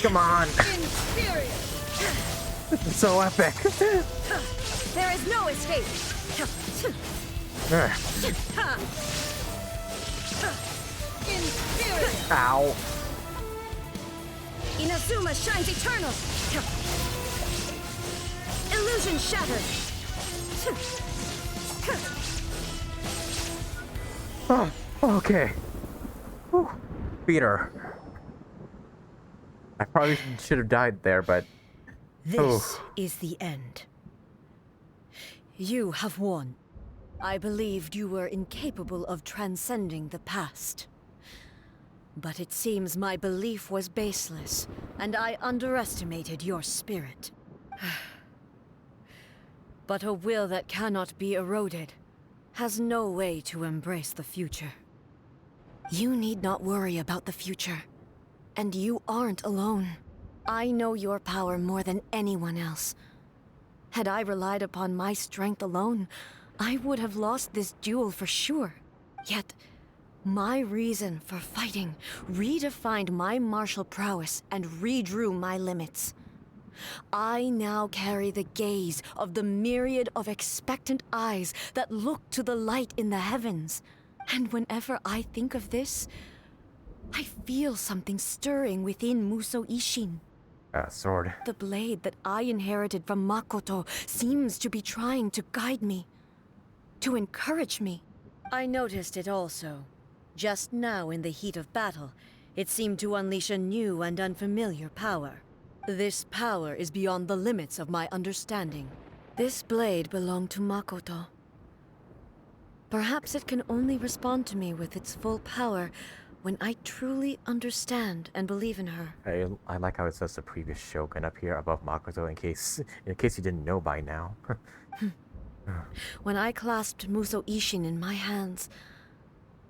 A: Come on. So epic.
D: There is no escape.
A: Ow.
D: Inazuma shines eternal. Illusion shattered.
A: Oh, okay. Whew. Beat her. I probably should have died there, but...
D: This is the end. You have won. I believed you were incapable of transcending the past. But it seems my belief was baseless, and I underestimated your spirit. But a will that cannot be eroded has no way to embrace the future. You need not worry about the future. And you aren't alone. I know your power more than anyone else. Had I relied upon my strength alone, I would have lost this duel for sure. Yet, my reason for fighting redefined my martial prowess and redrew my limits. I now carry the gaze of the myriad of expectant eyes that look to the light in the heavens. And whenever I think of this, I feel something stirring within Musou Ishin.
A: Sword.
D: The blade that I inherited from Makoto seems to be trying to guide me, to encourage me. I noticed it also. Just now in the heat of battle, it seemed to unleash a new and unfamiliar power. This power is beyond the limits of my understanding. This blade belonged to Makoto. Perhaps it can only respond to me with its full power when I truly understand and believe in her.
A: I like how it says the previous Shogun up here above Makoto in case you didn't know by now.
D: When I clasped Musou Ishin in my hands,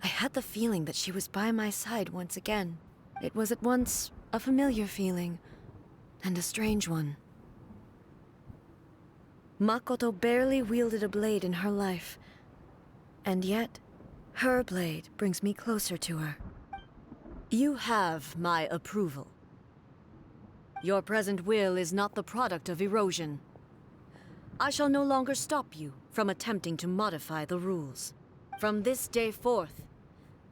D: I had the feeling that she was by my side once again. It was at once a familiar feeling and a strange one. Makoto barely wielded a blade in her life, and yet her blade brings me closer to her. You have my approval. Your present will is not the product of erosion. I shall no longer stop you from attempting to modify the rules. From this day forth,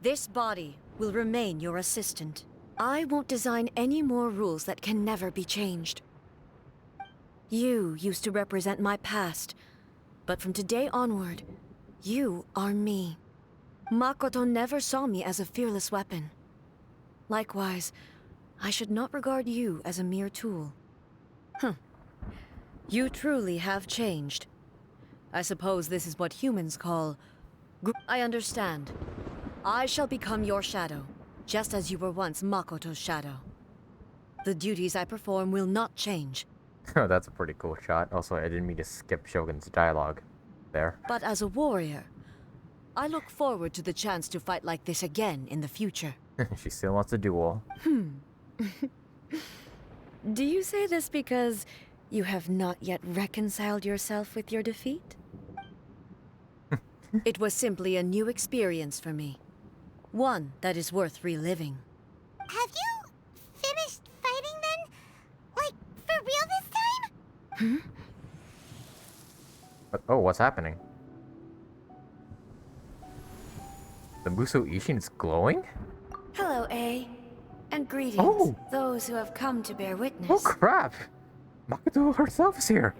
D: this body will remain your assistant. I won't design any more rules that can never be changed. You used to represent my past, but from today onward, you are me. Makoto never saw me as a fearless weapon. Likewise, I should not regard you as a mere tool. You truly have changed. I suppose this is what humans call... I understand. I shall become your shadow, just as you were once Makoto's shadow. The duties I perform will not change.
A: Oh, that's a pretty cool shot. Also, I didn't mean to skip Shogun's dialogue there.
D: But as a warrior, I look forward to the chance to fight like this again in the future.
A: She still wants a duel.
D: Do you say this because you have not yet reconciled yourself with your defeat? It was simply a new experience for me. One that is worth reliving.
C: Have you finished fighting then? Like, for real this time?
A: But, oh, what's happening? The Muso Ishin is glowing?
D: Hello, A. And greetings,
A: Oh.
D: those who have come to bear witness.
A: Oh crap! Makoto herself is here!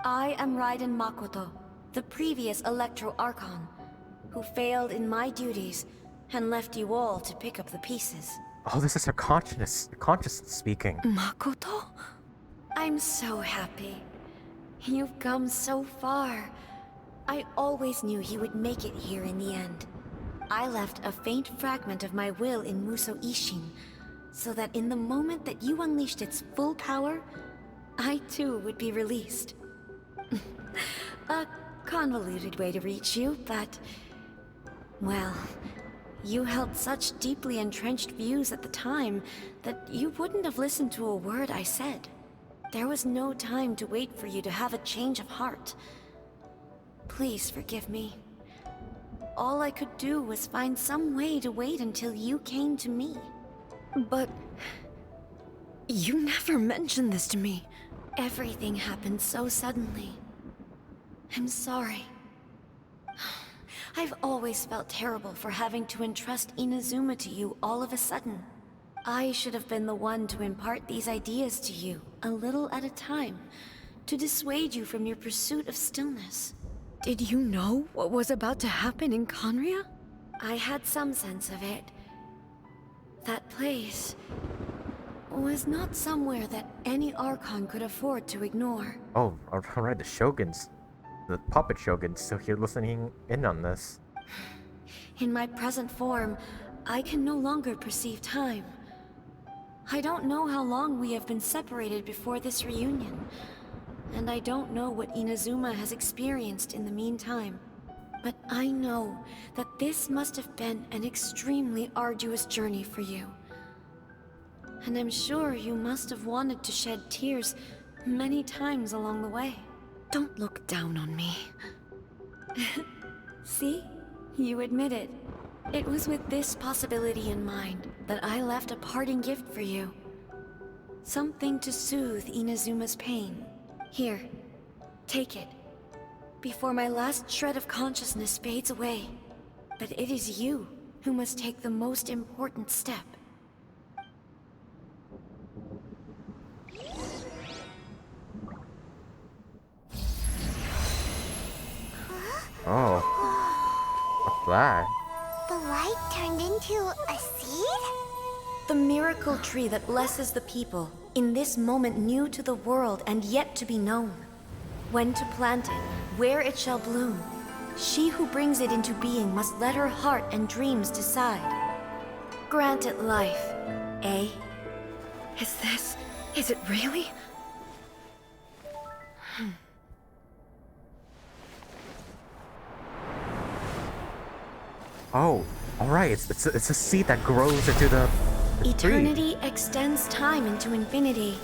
D: I am Raiden Makoto, the previous Electro Archon, who failed in my duties and left you all to pick up the pieces.
A: Oh, this is her consciousness speaking.
D: Makoto? I'm so happy. You've come so far. I always knew you would make it here in the end. I left a faint fragment of my will in Muso Ishin, so that in the moment that you unleashed its full power, I too would be released. A convoluted way to reach you, but... well, you held such deeply entrenched views at the time that you wouldn't have listened to a word I said. There was no time to wait for you to have a change of heart. Please forgive me. All I could do was find some way to wait until you came to me. But... you never mentioned this to me. Everything happened so suddenly. I'm sorry. I've always felt terrible for having to entrust Inazuma to you all of a sudden. I should have been the one to impart these ideas to you, a little at a time, to dissuade you from your pursuit of stillness. Did you know what was about to happen in Conria? I had some sense of it. That place was not somewhere that any Archon could afford to ignore.
A: Oh, alright, the puppet Shogun's still here listening in on this.
D: In my present form, I can no longer perceive time. I don't know how long we have been separated before this reunion, and I don't know what Inazuma has experienced in the meantime. But I know that this must have been an extremely arduous journey for you. And I'm sure you must have wanted to shed tears many times along the way. Don't look down on me. See? You admit it. It was with this possibility in mind that I left a parting gift for you. Something to soothe Inazuma's pain. Here, take it. Before my last shred of consciousness fades away. But it is you who must take the most important step.
A: Oh. What's that?
C: The light turned into a seed?
D: The miracle tree that blesses the people, in this moment new to the world and yet to be known. When to plant it, where it shall bloom. She who brings it into being must let her heart and dreams decide. Grant it life, eh? Is it really?
A: Oh, alright, it's a seed that grows into the
D: Eternity extends time into infinity.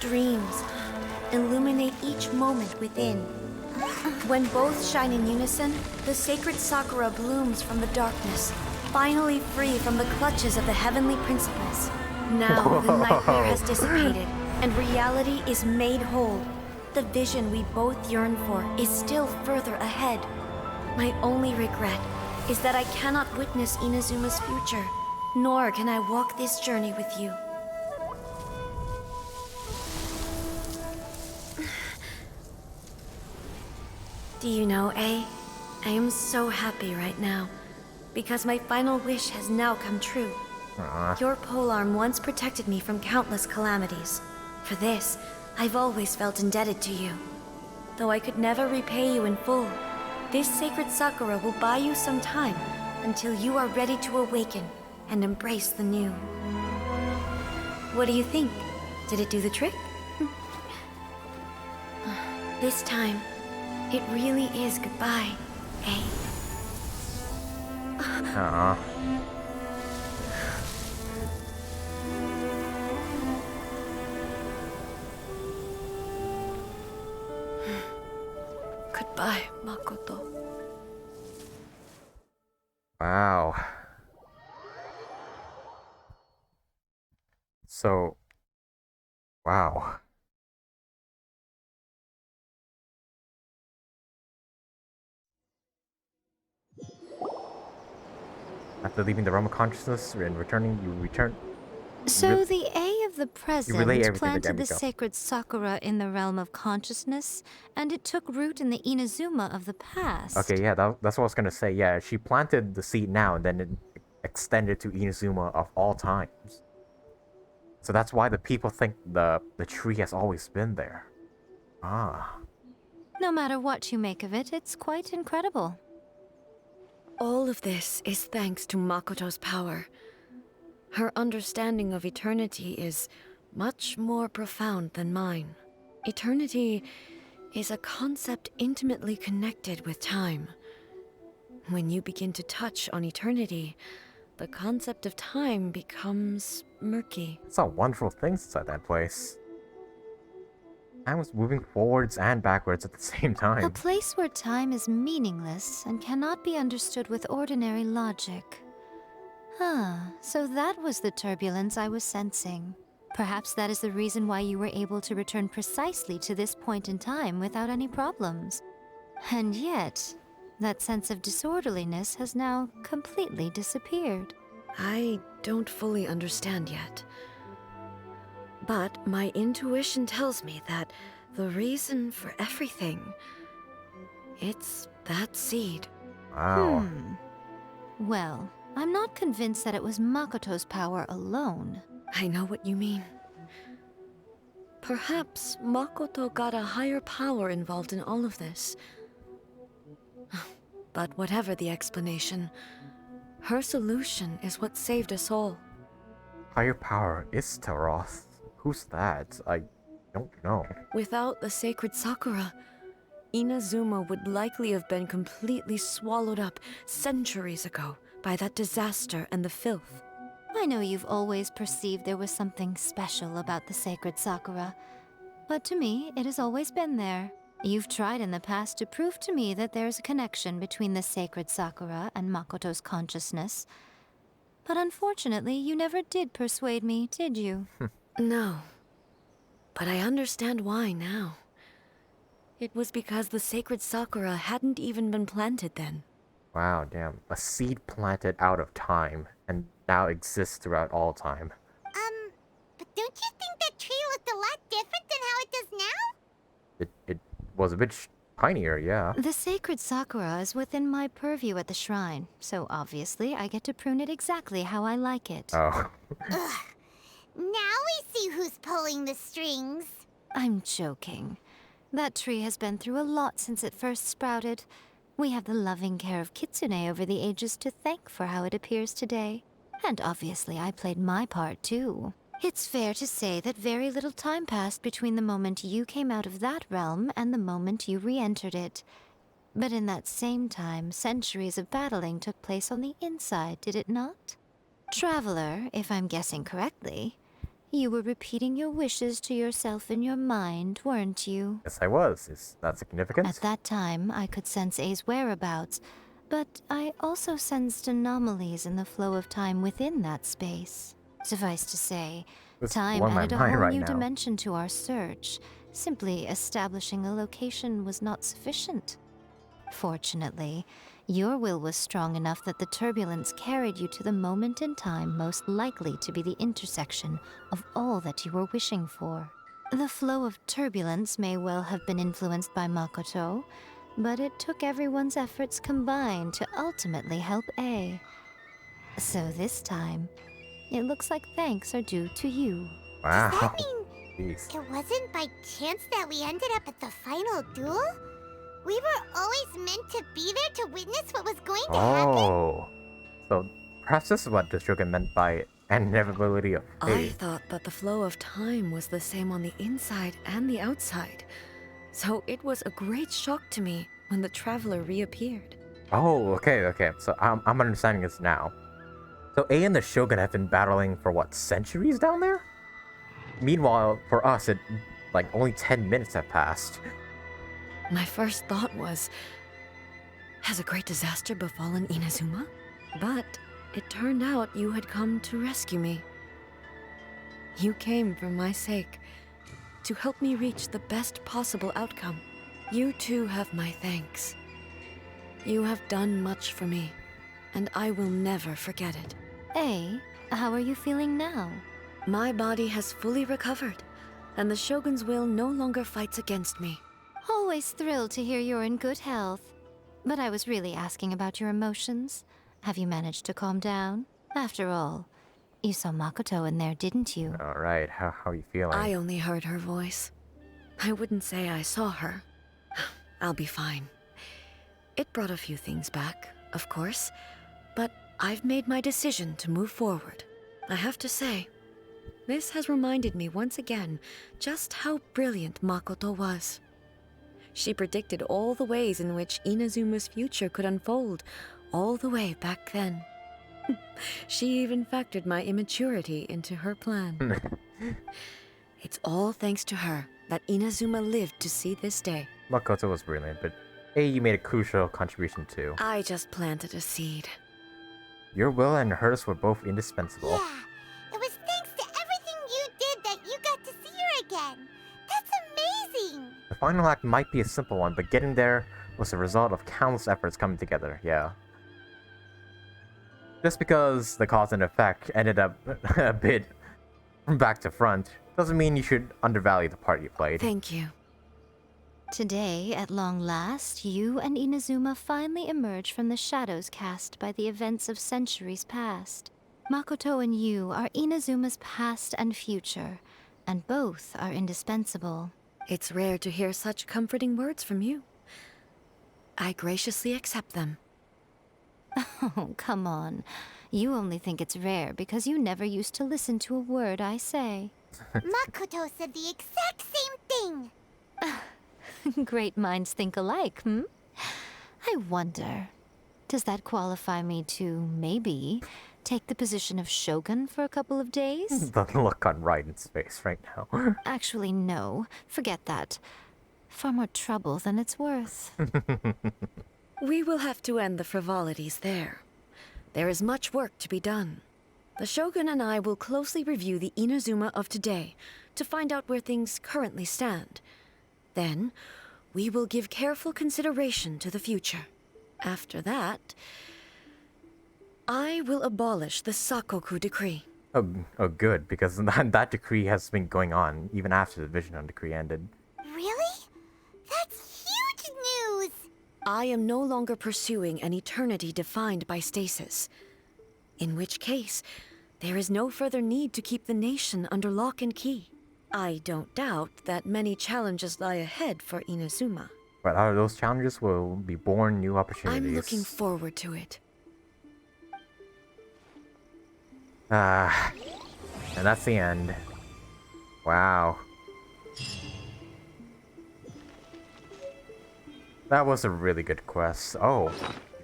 D: Dreams illuminate each moment within. When both shine in unison, the sacred Sakura blooms from the darkness, finally free from the clutches of the heavenly principles. Now the nightmare has dissipated, and reality is made whole. The vision we both yearn for is still further ahead. My only regret is that I cannot witness Inazuma's future, nor can I walk this journey with you. Do you know, A? I am so happy right now, because my final wish has now come true. Your polearm once protected me from countless calamities. For this, I've always felt indebted to you. Though I could never repay you in full, this sacred Sakura will buy you some time until you are ready to awaken and embrace the new. What do you think? Did it do the trick? This time, it really is goodbye, eh? Goodbye, Makoto.
A: Wow. So, wow. After leaving the realm of consciousness and returning, you return.
J: So the A of the
A: relay
J: present
A: everything to
J: planted
A: Yae
J: the
A: Miko.
J: sacred Sakura in the realm of consciousness, and it took root in the Inazuma of the past.
A: Okay, yeah, that's what I was gonna say. Yeah, she planted the seed now, and then it extended to Inazuma of all times. So that's why the people think the tree has always been there. Ah.
J: No matter what you make of it, it's quite incredible.
D: All of this is thanks to Makoto's power. Her understanding of eternity is much more profound than mine. Eternity is a concept intimately connected with time. When you begin to touch on eternity, the concept of time becomes murky.
A: I saw wonderful things inside that place. Time was moving forwards and backwards at the same
J: A
A: time.
J: place where time is meaningless and cannot be understood with ordinary logic. So that was the turbulence I was sensing. Perhaps that is the reason why you were able to return precisely to this point in time without any problems. And yet, that sense of disorderliness has now completely disappeared.
D: I don't fully understand yet. But my intuition tells me that the reason for everything, it's that seed.
A: Wow.
J: Well, I'm not convinced that it was Makoto's power alone.
D: I know what you mean. Perhaps Makoto got a higher power involved in all of this. But whatever the explanation, her solution is what saved us all.
A: Higher power is Taroth. Who's that? I don't know.
D: Without the sacred Sakura, Inazuma would likely have been completely swallowed up centuries ago by that disaster and the filth.
J: I know you've always perceived there was something special about the sacred Sakura, but to me, it has always been there. You've tried in the past to prove to me that there's a connection between the sacred Sakura and Makoto's consciousness, but unfortunately, you never did persuade me, did you?
D: No. But I understand why now. It was because the sacred Sakura hadn't even been planted then.
A: Wow, damn. A seed planted out of time and now exists throughout all time.
C: But don't you think that tree looked a lot different than how it does now?
A: It was a bit tinier, yeah.
J: The sacred Sakura is within my purview at the shrine, so obviously I get to prune it exactly how I like it.
A: Oh.
C: Ugh. Now we see who's pulling the strings.
J: I'm joking. That tree has been through a lot since it first sprouted. We have the loving care of Kitsune over the ages to thank for how it appears today. And obviously I played my part too. It's fair to say that very little time passed between the moment you came out of that realm and the moment you re-entered it. But in that same time, centuries of battling took place on the inside, did it not? Traveler, if I'm guessing correctly, you were repeating your wishes to yourself in your mind, weren't you?
A: Yes, I was. Is that significant?
J: At that time, I could sense A's whereabouts, but I also sensed anomalies in the flow of time within that space. Suffice to say,
A: This
J: time
A: blew my
J: added a
A: mind
J: whole
A: right
J: new
A: now.
J: dimension to our search. Simply establishing a location was not sufficient. Fortunately, your will was strong enough that the turbulence carried you to the moment in time most likely to be the intersection of all that you were wishing for. The flow of turbulence may well have been influenced by Makoto, but it took everyone's efforts combined to ultimately help A. So this time, it looks like thanks are due to you.
A: Wow.
C: Does that mean
A: Jeez.
C: it wasn't by chance that we ended up at the final duel? We were always meant to be there to witness what was going to happen?
A: Oh. So perhaps this is what the Shogun meant by inevitability of
D: I
A: fate.
D: thought that the flow of time was the same on the inside and the outside. So it was a great shock to me when the traveler reappeared.
A: Oh, okay. So I'm understanding this now. So A and the Shogun have been battling for what, centuries down there? Meanwhile, for us, like only 10 minutes have passed.
D: My first thought was, has a great disaster befallen Inazuma? But it turned out you had come to rescue me. You came for my sake, to help me reach the best possible outcome. You too have my thanks. You have done much for me, and I will never forget it.
J: A, how are you feeling now?
D: My body has fully recovered, and the Shogun's will no longer fights against me.
J: Always thrilled to hear you're in good health. But I was really asking about your emotions. Have you managed to calm down? After all, you saw Makoto in there, didn't you?
A: Alright, how are you feeling?
D: I only heard her voice. I wouldn't say I saw her. I'll be fine. It brought a few things back, of course, but I've made my decision to move forward. I have to say, this has reminded me once again just how brilliant Makoto was. She predicted all the ways in which Inazuma's future could unfold, all the way back then. She even factored my immaturity into her plan. It's all thanks to her that Inazuma lived to see this day.
A: Makoto was brilliant, but A, you made a crucial contribution too.
D: I just planted a seed.
A: Your will and hers were both indispensable.
C: Yeah, it was thanks to everything you did that you got to see her again. That's amazing!
A: The final act might be a simple one, but getting there was the result of countless efforts coming together, yeah. Just because the cause and effect ended up a bit from back to front, doesn't mean you should undervalue the part you played.
D: Thank you.
J: Today, at long last, you and Inazuma finally emerge from the shadows cast by the events of centuries past. Makoto and you are Inazuma's past and future, and both are indispensable.
D: It's rare to hear such comforting words from you. I graciously accept them.
J: Oh, come on. You only think it's rare because you never used to listen to a word I say.
C: Makoto said the exact same thing!
J: Great minds think alike, hmm? I wonder, does that qualify me to, maybe, take the position of Shogun for a couple of days?
A: The look on Raiden's face right now.
J: Actually, no. Forget that. Far more trouble than it's worth.
D: We will have to end the frivolities there. There is much work to be done. The Shogun and I will closely review the Inazuma of today to find out where things currently stand. Then, we will give careful consideration to the future. After that, I will abolish the Sakoku decree.
A: Oh, good, because that decree has been going on even after the Vision decree ended.
C: Really? That's huge news!
D: I am no longer pursuing an eternity defined by stasis. In which case, there is no further need to keep the nation under lock and key. I don't doubt that many challenges lie ahead for Inazuma.
A: But out of those challenges will be born new opportunities.
D: I'm looking forward to it.
A: And that's the end. Wow. That was a really good quest. Oh,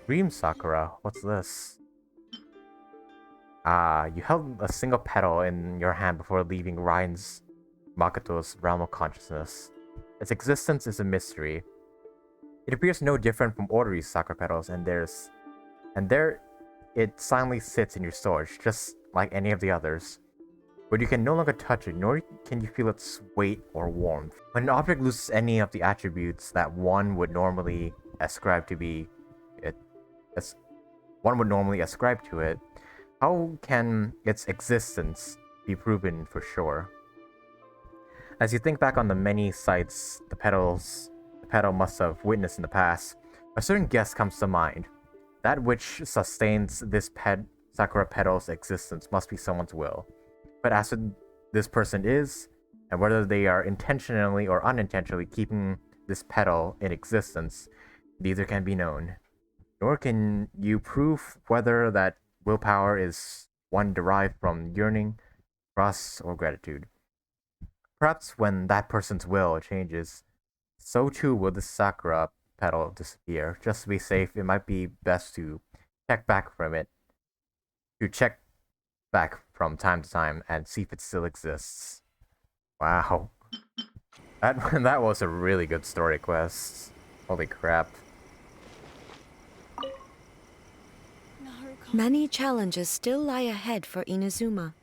A: Dream Sakura. What's this? You held a single petal in your hand before leaving Ryan's Makoto's realm of consciousness. Its existence is a mystery. It appears no different from ordinary sakura petals, and there it silently sits in your storage, just like any of the others. But you can no longer touch it, nor can you feel its weight or warmth. When an object loses any of the attributes that one would normally ascribe to it, how can its existence be proven for sure? As you think back on the many sights the petal must have witnessed in the past, a certain guess comes to mind. That which sustains this sakura petal's existence must be someone's will. But as to this person is, and whether they are intentionally or unintentionally keeping this petal in existence, neither can be known. Nor can you prove whether that willpower is one derived from yearning, trust, or gratitude. Perhaps when that person's will changes, so too will the sakura petal disappear. Just to be safe, it might be best to check back from time to time and see if it still exists. Wow. That was a really good story quest. Holy crap.
D: Many challenges still lie ahead for Inazuma,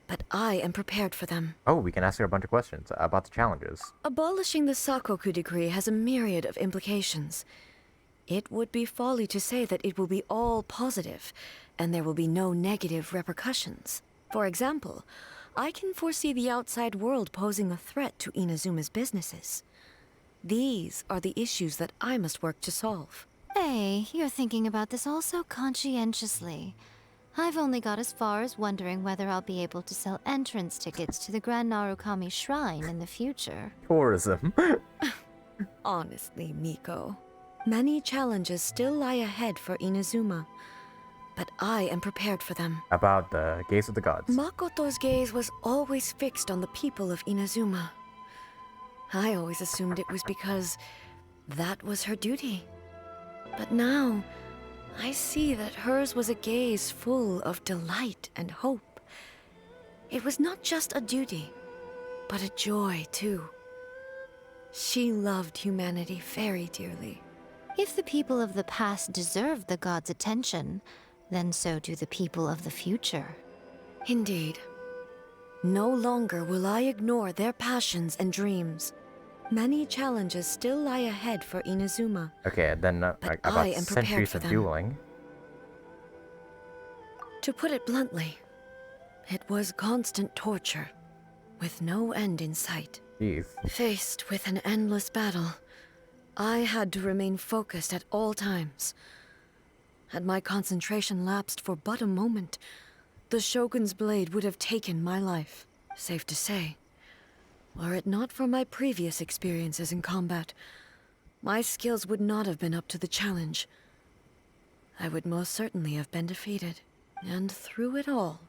D: but I am prepared for them.
A: Oh, we can ask her a bunch of questions about the challenges.
D: Abolishing the Sakoku decree has a myriad of implications. It would be folly to say that it will be all positive, and there will be no negative repercussions. For example, I can foresee the outside world posing a threat to Inazuma's businesses. These are the issues that I must work to solve.
J: Hey, you're thinking about this all so conscientiously. I've only got as far as wondering whether I'll be able to sell entrance tickets to the Grand Narukami Shrine in the future.
A: Tourism.
D: Honestly, Miko, many challenges still lie ahead for Inazuma, but I am prepared for them.
A: About the gaze of the gods.
D: Makoto's gaze was always fixed on the people of Inazuma. I always assumed it was because that was her duty. But now, I see that hers was a gaze full of delight and hope. It was not just a duty, but a joy, too. She loved humanity very dearly.
J: If the people of the past deserve the gods' attention, then so do the people of the future.
D: Indeed. No longer will I ignore their passions and dreams. Many challenges still lie ahead for Inazuma.
A: Okay, then about centuries of dueling.
D: To put it bluntly, it was constant torture, with no end in sight.
A: Jeez.
D: Faced with an endless battle, I had to remain focused at all times. Had my concentration lapsed for but a moment, the Shogun's blade would have taken my life. Safe to say, were it not for my previous experiences in combat, my skills would not have been up to the challenge. I would most certainly have been defeated. And through it all,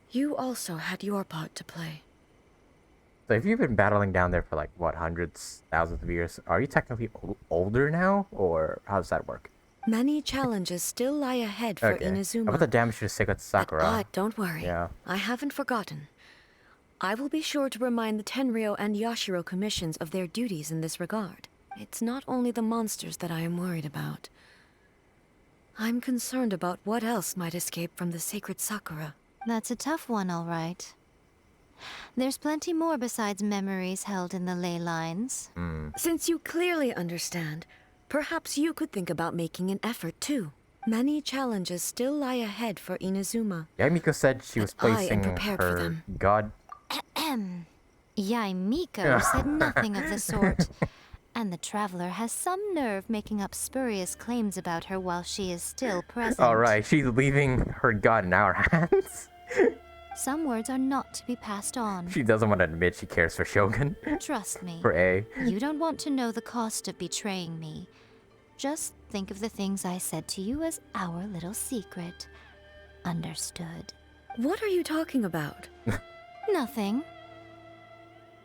D: you also had your part to play.
A: So if you've been battling down there for like, what, hundreds, thousands of years, are you technically older now? Or how does that work?
D: Many challenges still lie ahead for Inazuma.
A: How about the damage to Sacred Sakura?
D: Don't worry.
A: Yeah.
D: I haven't forgotten. I will be sure to remind the Tenryou and Yashiro commissions of their duties in this regard. It's not only the monsters that I am worried about. I'm concerned about what else might escape from the sacred Sakura.
J: That's a tough one, all right. There's plenty more besides memories held in the ley lines.
D: Since you clearly understand, perhaps you could think about making an effort too. Many challenges still lie ahead for Inazuma.
A: Yae Miko said she was placing her god...
J: Yae Miko said nothing of the sort. And the traveler has some nerve making up spurious claims about her while she is still present.
A: Alright, she's leaving her god in our hands.
J: Some words are not to be passed on.
A: She doesn't want to admit she cares for Shogun.
J: Trust me.
A: For A.
J: You don't want to know the cost of betraying me. Just think of the things I said to you as our little secret. Understood.
D: What are you talking about?
J: Nothing.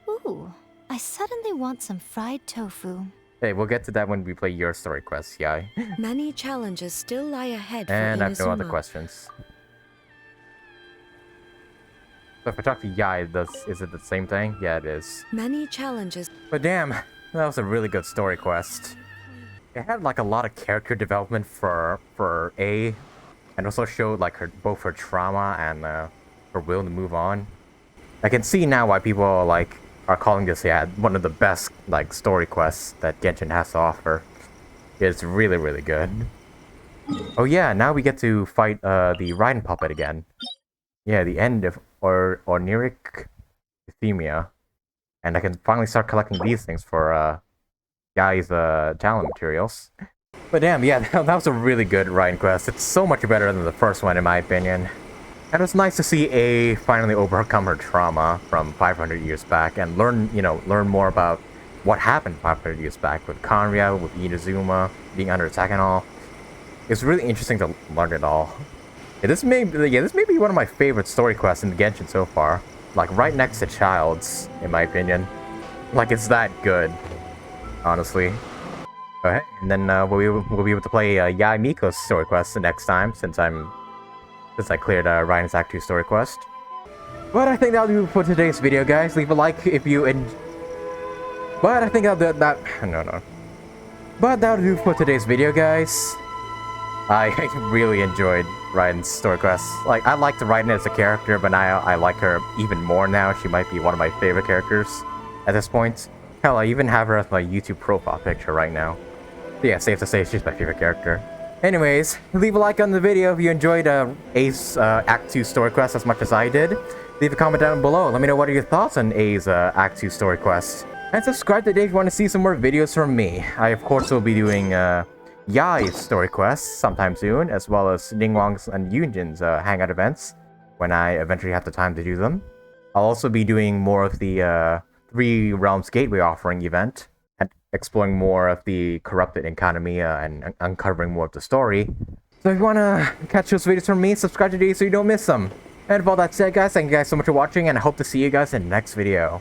J: Ooh, I suddenly want some fried tofu.
A: Hey, we'll get to that when we play your story quest, Yae.
D: Many challenges still lie ahead for
A: And
D: Inazuma.
A: I have no other questions. So if I talk to Yae, is it the same thing? Yeah, it is.
D: Many challenges.
A: But damn, that was a really good story quest. It had like a lot of character development for A, and also showed like both her trauma and her will to move on. I can see now why people are calling this one of the best like story quests that Genshin has to offer. It's really good. Oh yeah, now we get to fight the Raiden puppet again. Yeah, the end of Oniric Euthymia. And I can finally start collecting these things for Yae's talent materials. But damn, yeah, that was a really good Raiden quest. It's so much better than the first one in my opinion. And it's nice to see A finally overcome her trauma from 500 years back and learn more about what happened 500 years back with Conria, with Inazuma, being under attack and all. It's really interesting to learn it all. Yeah, this may be one of my favorite story quests in Genshin so far. Like, right next to Child's, in my opinion. Like, it's that good, honestly. Okay, and then we'll be able to play Yae Miko's story quest the next time, since I cleared Raiden's Act 2 story quest. But I think that'll do for today's video, guys. Leave a like if you But I think that'll do for today's video, guys. I really enjoyed Raiden's story quest. Like, I liked Raiden as a character, but now I like her even more now. She might be one of my favorite characters at this point. Hell, I even have her as my YouTube profile picture right now. So yeah, safe to say she's my favorite character. Anyways, leave a like on the video if you enjoyed A's Act 2 story quest as much as I did. Leave a comment down below. Let me know what are your thoughts on A's Act 2 story quest. And subscribe today if you want to see some more videos from me. I, of course, will be doing Yae's story quests sometime soon, as well as Ningguang's and Yunjin's hangout events, when I eventually have the time to do them. I'll also be doing more of the Three Realms Gateway offering event, and exploring more of the corrupted economy and uncovering more of the story. So if you want to catch those videos from me, subscribe today so you don't miss them. And with all that said, guys, thank you guys so much for watching, and I hope to see you guys in the next video.